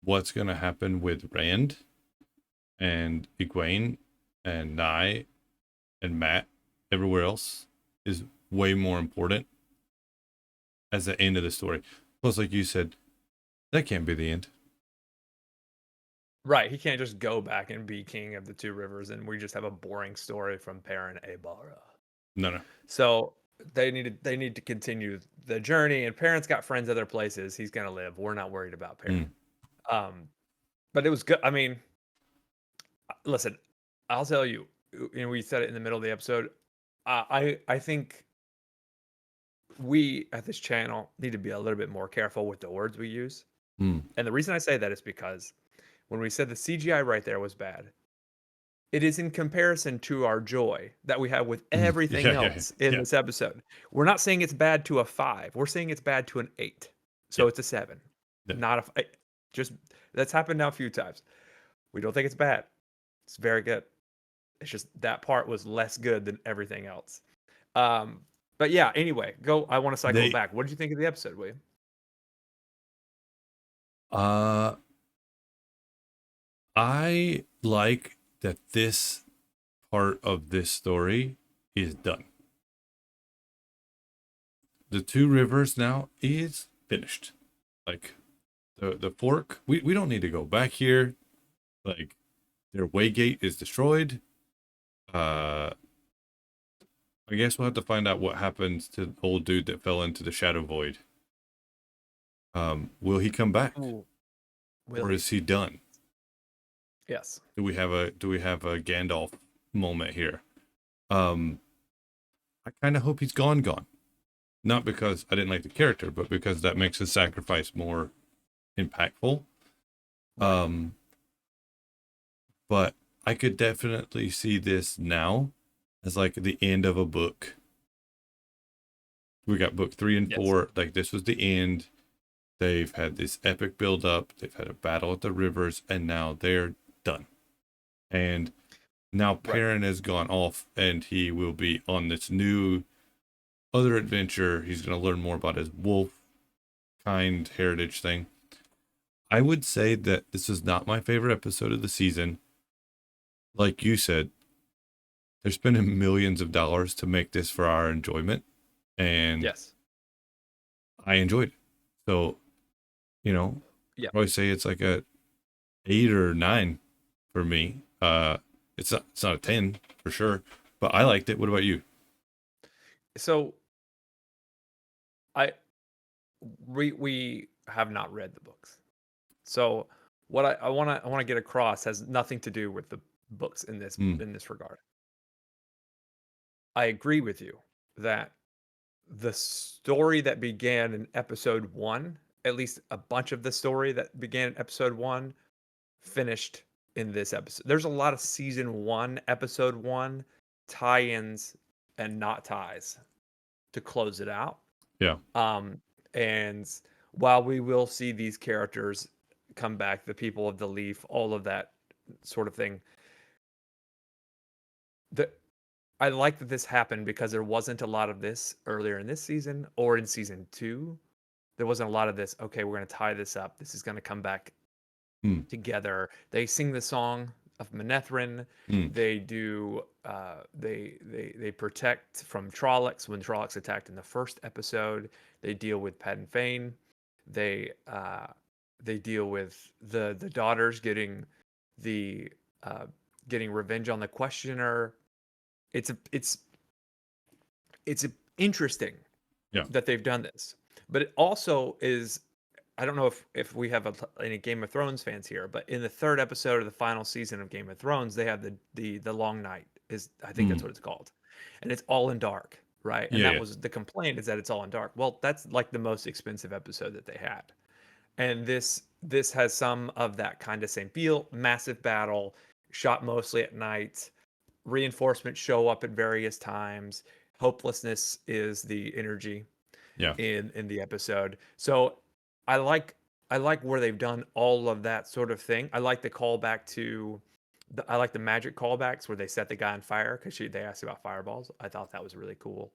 what's going to happen with Rand and Egwene and Nye and Matt, everywhere else is way more important as the end of the story. Plus, like you said, that can't be the end. Right. He can't just go back and be king of the two rivers and we just have a boring story from Perrin Aybara. No. So they need to continue the journey, and Perrin's got friends other places. He's gonna live. We're not worried about Perrin. But it was good. I mean, listen, I'll tell you, we said it in the middle of the episode. I think we at this channel need to be a little bit more careful with the words we use. And the reason I say that is because when we said the CGI right there was bad, it is in comparison to our joy that we have with everything else in this episode. We're not saying it's bad to a 5. We're saying it's bad to an 8. So it's a 7. Not a just that's happened now a few times. We don't think it's bad. It's very good. It's just that part was less good than everything else. But yeah, anyway, I want to cycle back. What did you think of the episode, William? I like that this part of this story is done. The two rivers now is finished. Like the fork, we don't need to go back here. Like their waygate is destroyed. I guess we'll have to find out what happens to the old dude that fell into the shadow void. Will he come back? Or is he done? Yes. Do we have a Gandalf moment here? I kind of hope he's gone. Not because I didn't like the character, but because that makes his sacrifice more impactful. But I could definitely see this now as like the end of a book. We got book 3 and 4. Like this was the end. They've had this epic build up. They've had a battle at the rivers, and now they're done. And now Perrin has gone off, and he will be on this new other adventure. He's going to learn more about his wolf kind heritage thing. I would say that this is not my favorite episode of the season. Like you said, they're spending millions of dollars to make this for our enjoyment. And I enjoyed it. So, I'd probably say it's like a 8 or 9 for me. It's not a 10 for sure, but I liked it. What about you? So we have not read the books. So what I want to get across has nothing to do with the books in this regard. I agree with you that the story that began in episode 1, at least a bunch of the story that began in episode 1, finished in this episode. There's a lot of season 1, episode 1 tie-ins and not ties to close it out. Yeah. And while we will see these characters come back, the people of the Leaf, all of that sort of thing, I like that this happened because there wasn't a lot of this earlier in this season or in season 2. There wasn't a lot of this. Okay, we're going to tie this up. This is going to come back together. They sing the song of Manethrin. They do. They protect from Trollocs when Trollocs attacked in the first episode. They deal with Padden Fane. They deal with the daughters getting revenge on the Questioner. It's interesting that they've done this, but it also is. I don't know if we have any Game of Thrones fans here, but in the 3rd episode of the final season of Game of Thrones, they have the Long Night. I think that's what it's called, and it's all in dark, right? And that was the complaint, is that it's all in dark. Well, that's like the most expensive episode that they had, and this has some of that kind of same feel. Massive battle, shot mostly at night. Reinforcements show up at various times. Hopelessness is the energy in the episode. So I like where they've done all of that sort of thing. I like the callback to I like the magic callbacks where they set the guy on fire because they asked about fireballs. I thought that was really cool.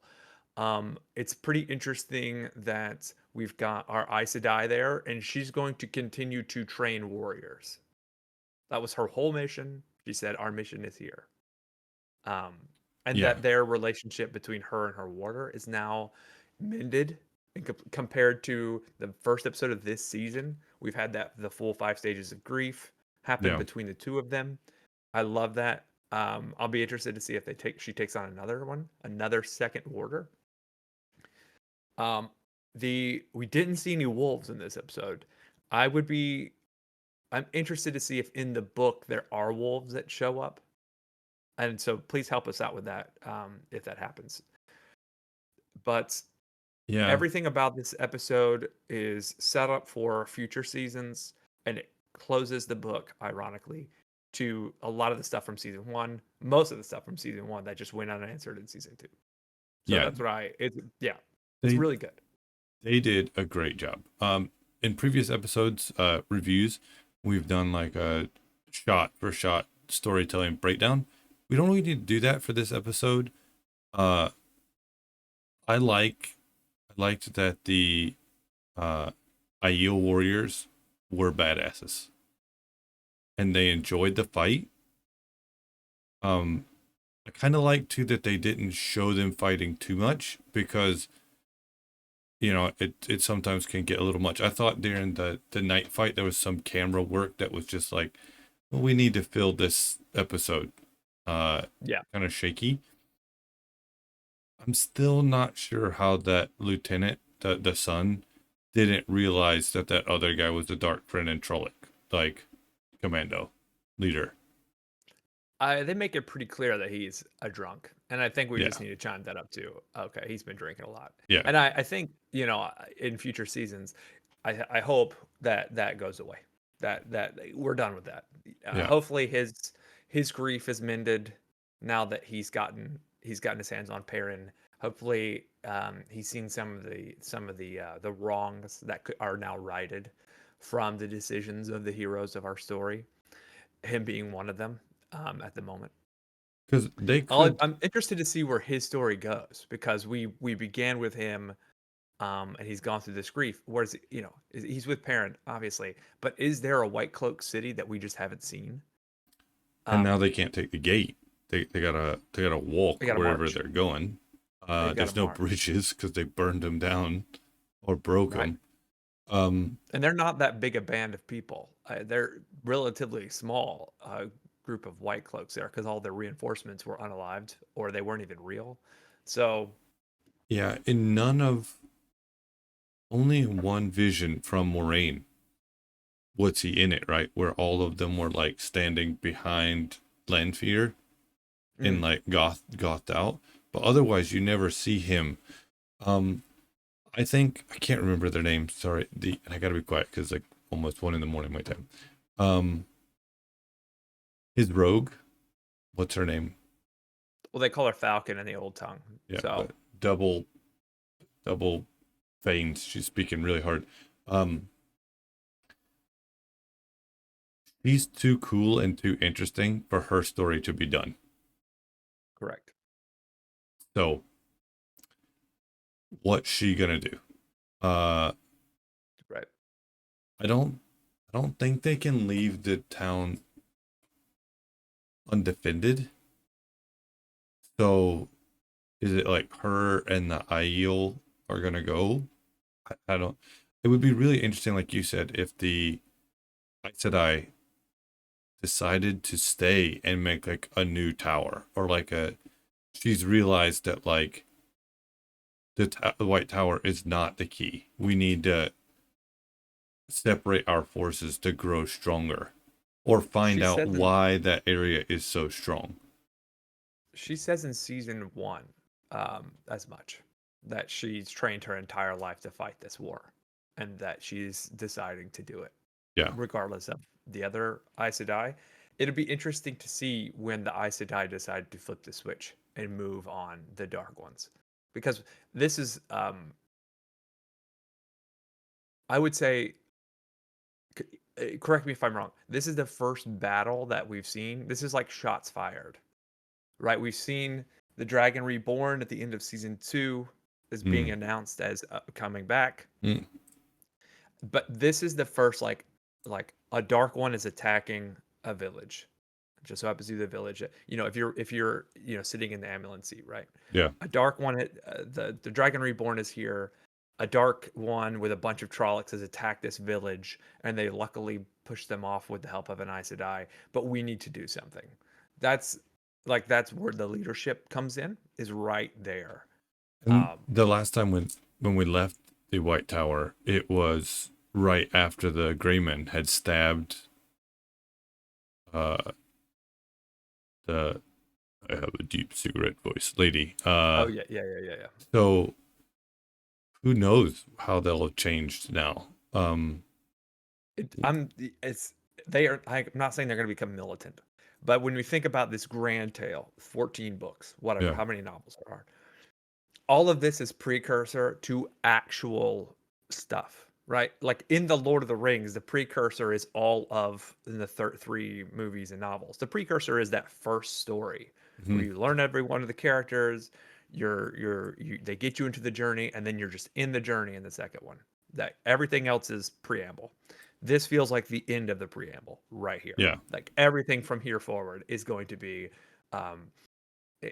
It's pretty interesting that we've got our Sedai there, and she's going to continue to train warriors. That was her whole mission. She said, "Our mission is here." And Yeah. that their relationship between her and her warder is now mended compared to the first episode of this season. We've had the full 5 stages of grief happen Yeah. between the two of them. I love that. I'll be interested to see if she takes on another second warder. We didn't see any wolves in this episode. I'm interested to see if in the book there are wolves that show up. And so please help us out with that if that happens. But Yeah. everything about this episode is set up for future seasons, and it closes the book, ironically, to a lot of the stuff from season 1, most of the stuff from season 1 that just went unanswered in season 2. So Yeah. that's what it's really good. They did a great job. In previous episodes, reviews, we've done like a shot for shot storytelling breakdown. We don't really need to do that for this episode. I liked that the Aiel warriors were badasses, and they enjoyed the fight. I kind of like too that they didn't show them fighting too much, because it sometimes can get a little much. I thought during the night fight there was some camera work that was just like, well, we need to fill this episode. Kind of shaky. I'm still not sure how that lieutenant, the son, didn't realize that other guy was the Darkfriend and Trolloc, like commando leader. They make it pretty clear that he's a drunk, and I think we just need to chime that up too. Okay, he's been drinking a lot. Yeah, and I think in future seasons, I hope that goes away. That we're done with that. Hopefully his grief is mended now that he's gotten his hands on Perrin. Hopefully he's seen some of the wrongs that are now righted from the decisions of the heroes of our story. Him being one of them. At the moment, because I'm interested to see where his story goes, because we began with him, and he's gone through this grief. Where's he's with Perrin, obviously, but is there a Whitecloak city that we just haven't seen? And now they can't take the gate. They gotta walk wherever they're going. There's no bridges because they burned them down or broke them. And they're not that big a band of people. They're relatively small. Group of Whitecloaks there, because all their reinforcements were unalived or they weren't even real. So only in one vision from Moiraine was he in it, right, where all of them were like standing behind Lanfear and like gothed out, but otherwise you never see him. I think I can't remember their names, sorry, and I gotta be quiet because like almost 1 a.m. my time. His rogue, what's her name? Well, they call her Falcon in the old tongue. Yeah, so double veins. She's speaking really hard. She's too cool and too interesting for her story to be done. Correct. So, what's she gonna do? Right. I don't think they can leave the town undefended. So is it like her and the Aiel are gonna go? I don't. It would be really interesting, like you said, if the Sedai decided to stay and make like a new tower, or like she's realized that like the White Tower is not the key. We need to separate our forces to grow stronger, or find out why that area is so strong. She says in season 1 as much, that she's trained her entire life to fight this war, and that she's deciding to do it. Regardless of the other Aes Sedai. It'll be interesting to see when the Aes Sedai decide to flip the switch and move on the Dark Ones. Because this is, I would say, correct me if I'm wrong, this is the first battle that we've seen. This is like shots fired, right? We've seen the Dragon Reborn at the end of season 2 is being announced as coming back. But this is the first like a Dark One is attacking a village. just so happens to be the village. You know, if you're sitting in the ambulance seat, right? Yeah. A dark one, the Dragon Reborn is here. A dark one with a bunch of Trollocs has attacked this village, and they luckily pushed them off with the help of an Aes Sedai. But we need to do something. That's where the leadership comes in, is right there. And the last time when we left the White Tower, it was right after the Greymen had stabbed the I have a deep cigarette voice lady. Oh yeah. So who knows how they'll have changed now? I'm not saying they're going to become militant, but when we think about this grand tale, 14 books, whatever, how many novels there are, all of this is precursor to actual stuff, right? Like in the Lord of the Rings, the precursor is all of the 3 movies and novels. The precursor is that first story where you learn every one of the characters. They get you into the journey, and then you're just in the journey in the second one. That everything else is preamble. This feels like the end of the preamble right here. Yeah. Like everything from here forward is going to be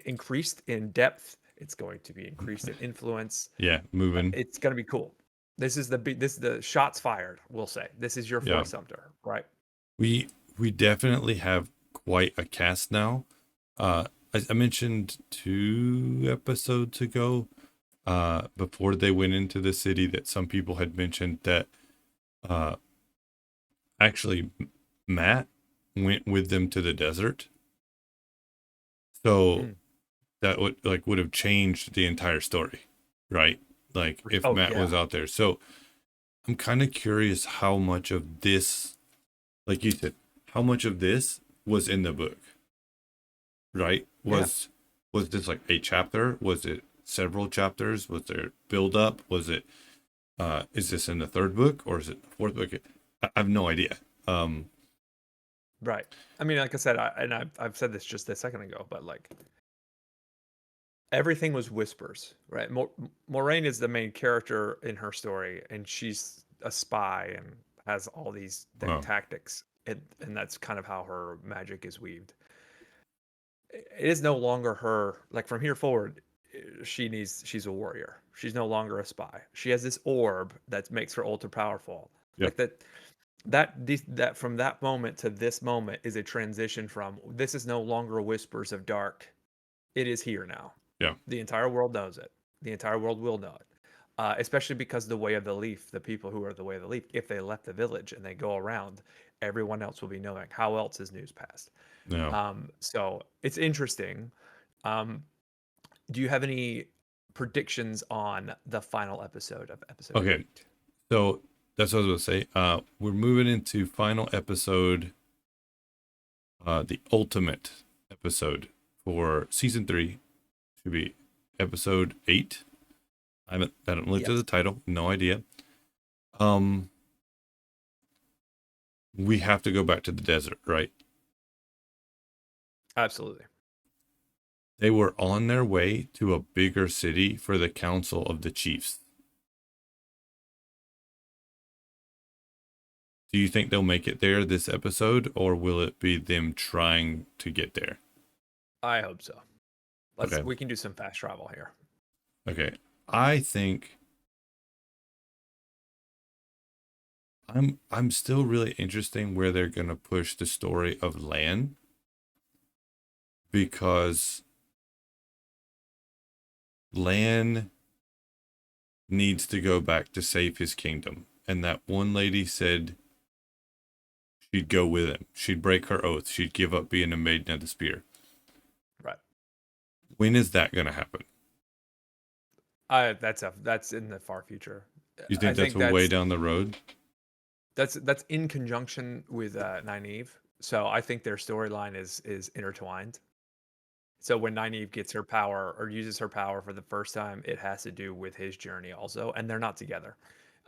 increased in depth. It's going to be increased in influence. Yeah, moving. It's going to be cool. This is the shots fired. We'll say this is your Fort Sumter, right? We definitely have quite a cast now. I mentioned 2 episodes ago, before they went into the city, that some people had mentioned that actually Matt went with them to the desert. So that would have changed the entire story, right? Like if Matt was out there. So I'm kind of curious how much of this, like you said, how much of this was in the book, right? Was this like a chapter? Was it several chapters? Was there build up? Was it, is this in the 3rd book or is it the 4th book? I have no idea. Right. I mean, like I said, I've said this just a second ago, but like everything was whispers, right? Moiraine is the main character in her story, and she's a spy and has all these tactics, and that's kind of how her magic is weaved. It is no longer her. Like from here forward, she's a warrior. She's no longer a spy. She has this orb that makes her ultra powerful. Yep. Like that from that moment to this moment is a transition from this is no longer whispers of dark. It is here now. Yeah. The entire world knows it. The entire world will know it. Especially because the Way of the Leaf, the people who are the Way of the Leaf, if they left the village and they go around, everyone else will be knowing. How else is news passed? No. So it's interesting. Do you have any predictions on the final episode of episode 8? So that's what I was going to say. We're moving into final episode, the ultimate episode for season 3. Should be episode 8. I haven't looked at the title. No idea. We have to go back to the desert, right? Absolutely. They were on their way to a bigger city for the Council of the Chiefs. Do you think they'll make it there this episode, or will it be them trying to get there? I hope so. We can do some fast travel here. Okay. I think I'm still really interested where they're going to push the story of Lan, because Lan needs to go back to save his kingdom, and that one lady said she'd go with him. She'd break her oath. She'd give up being a maiden of the spear. Right. When is that going to happen? That's in the far future. You think that's way down the road? That's in conjunction with Nynaeve. So I think their storyline is intertwined. So when Nynaeve gets her power or uses her power for the first time, it has to do with his journey also, and they're not together.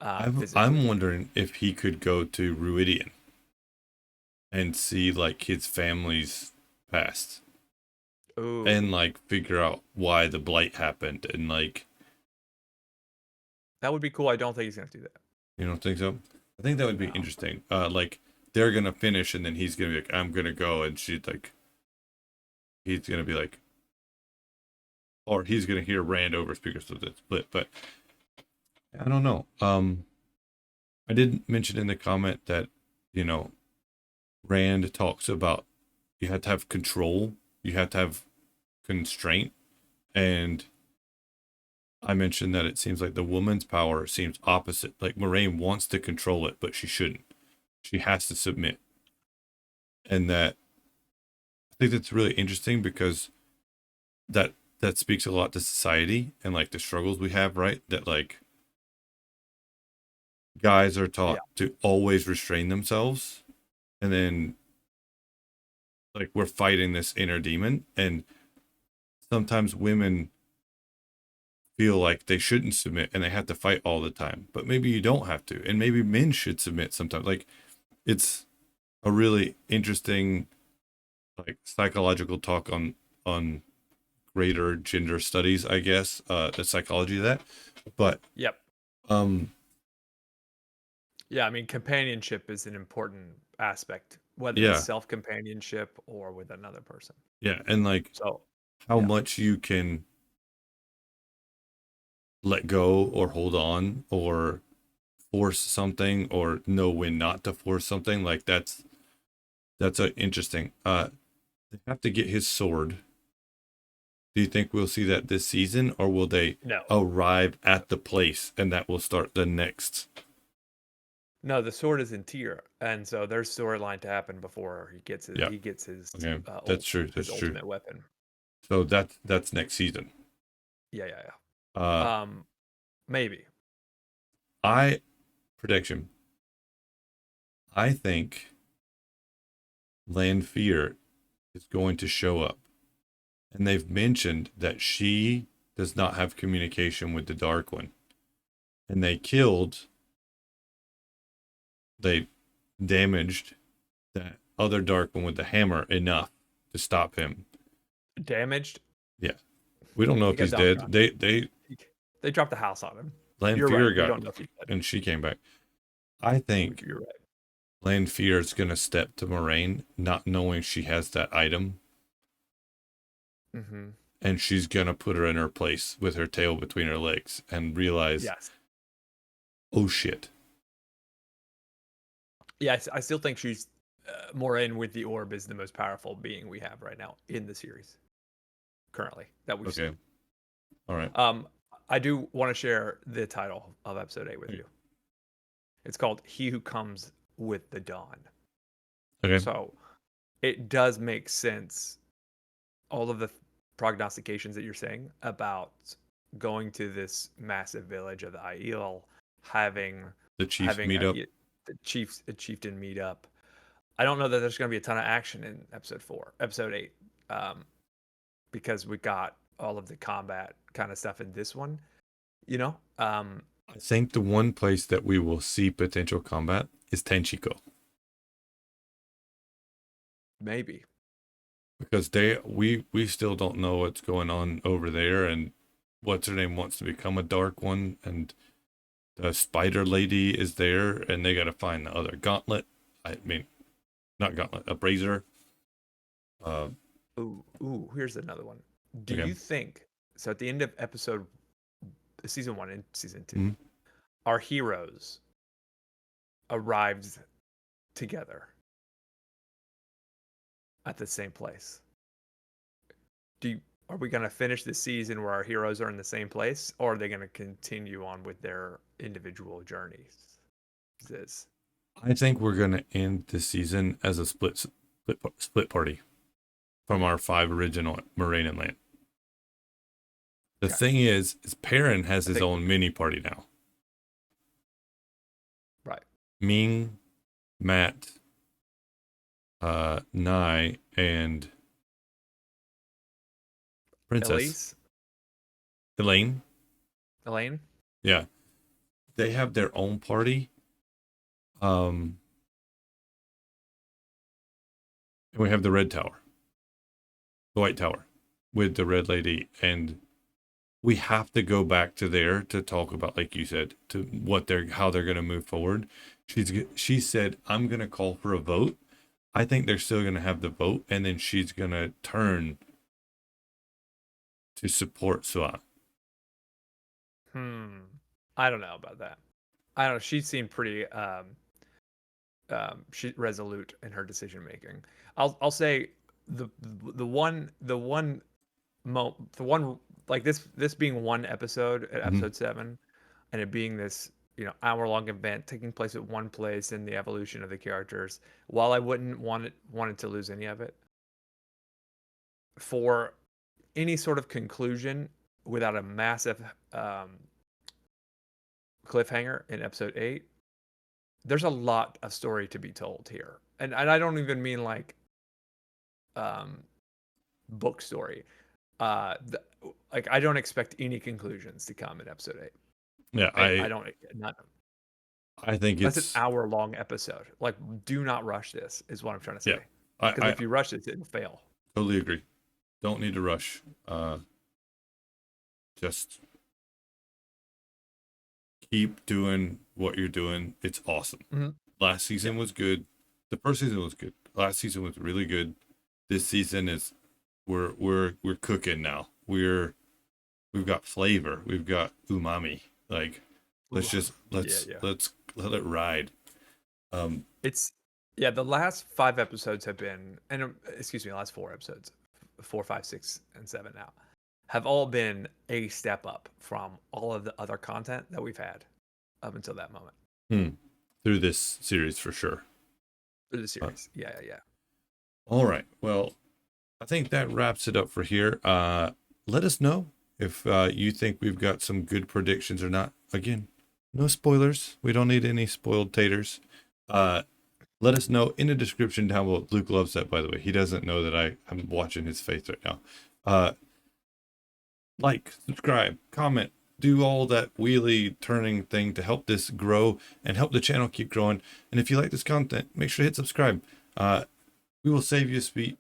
I'm wondering if he could go to Ruidian and see like his family's past. Ooh. And like figure out why the blight happened, and like that would be cool. I don't think he's gonna do that. You don't think so? I think that would be interesting. Like they're gonna finish, and then he's gonna be like, "I'm gonna go," and she's like, he's gonna be like, or he's gonna hear Rand over speakers of the split. But I don't know. I did mention in the comment that, you know, Rand talks about you have to have control, you have to have constraint, and I mentioned that it seems like the woman's power seems opposite. Like Moiraine wants to control it, but she shouldn't. She has to submit. And that I think that's really interesting because that speaks a lot to society and like the struggles we have, right? That like guys are taught to always restrain themselves, and then like we're fighting this inner demon, and sometimes women feel like they shouldn't submit and they have to fight all the time, but maybe you don't have to, and maybe men should submit sometimes. Like it's a really interesting like psychological talk on greater gender studies, I guess, the psychology of that. But yeah, I mean, companionship is an important aspect, whether it's self-companionship or with another person. Yeah, and like how much you can let go or hold on or force something or know when not to force something. Like that's a interesting. They have to get his sword. Do you think we'll see that this season, or will they arrive at the place and that will start the next? No, the sword is in Tyr, and so there's storyline to happen before he gets his. He gets his. Okay. That's true. That's his true. ultimate weapon. So that's next season. Yeah. Maybe. Prediction. I think Lanfear is going to show up, and they've mentioned that she does not have communication with the Dark One, and they damaged that other Dark One with the hammer enough to stop him. Damaged? Yeah. We don't know if he's dead. They dropped the house on him. Lanfear got, don't know if he's dead. and she came back. I think you're right. Lanfear is going to step to Moiraine, not knowing she has that item. Mm-hmm. And she's going to put her in her place with her tail between her legs and realize, oh shit. Yeah, I still think she's Moiraine with the orb is the most powerful being we have right now in the series. Currently, that we've seen. All right. I do want to share the title of episode 8 with you. It's called He Who Comes with the Dawn. Okay. So it does make sense. All of the prognostications that you're saying about going to this massive village of the Aiel, having the chiefs meet up. The chieftain meet up. I don't know that there's going to be a ton of action in episode 8, because we got all of the combat kind of stuff in this one, you know. I think the one place that we will see potential combat is Tenchiko. Maybe. Because we still don't know what's going on over there, and what's her name wants to become a Dark One, and the Spider Lady is there, and they got to find the other Gauntlet. I mean, not Gauntlet, a Brazier. Ooh, here's another one. Do you think so? At the end of season 1 and season 2, our heroes arrived together at the same place. Are we going to finish the season where our heroes are in the same place, or are they going to continue on with their individual journeys? I think we're going to end the season as a split party from our 5 original Moiraine and Lan. The thing is Perrin has his own mini party now. Right. Ming, Matt, Nye, and Princess Elaine. Yeah, they have their own party. And we have the Red Tower, the White Tower, with the Red Lady, and we have to go back to there to talk about, like you said, to how they're going to move forward. She said, I'm going to call for a vote. I think they're still going to have the vote, and then she's going to turn to support Tuatha'an. I don't know about that. I don't know. She seemed pretty resolute in her decision making. I'll say the one like this being one episode at episode 7, and it being this hour-long event taking place at one place in the evolution of the characters. While I wouldn't want it to lose any of it, for any sort of conclusion without a massive cliffhanger in episode 8, there's a lot of story to be told here, and I don't even mean like book story. Like I don't expect any conclusions to come in episode 8. Yeah, I don't. I think that's it's an hour-long episode. Like, do not rush this. Is what I'm trying to say. Yeah, because if you rush it, it'll fail. Totally agree. Don't need to rush. Just keep doing what you're doing. It's awesome. Last season was good. The first season was good. Last season was really good. This season is we're cooking now. We've got flavor. We've got umami. Like let's let it ride. It's the last 5 episodes have been, and the last 4 episodes, 4, 5, 6, and 7 now, have all been a step up from all of the other content that we've had up until that moment. Through this series for sure. Through the series, yeah. All right. Well, I think that wraps it up for here. Let us know if you think we've got some good predictions or not. Again, no spoilers. We don't need any spoiled taters. Let us know in the description down below. Luke loves that, by the way. He doesn't know that I'm watching his face right now. Like, subscribe, comment, do all that wheelie turning thing to help this grow and help the channel keep growing. And if you like this content, make sure to hit subscribe. We will save you a seat.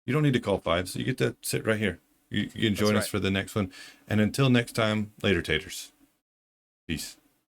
You don't need to call 5, so you get to sit right here. You can join us for the next one. And until next time, later taters. Peace.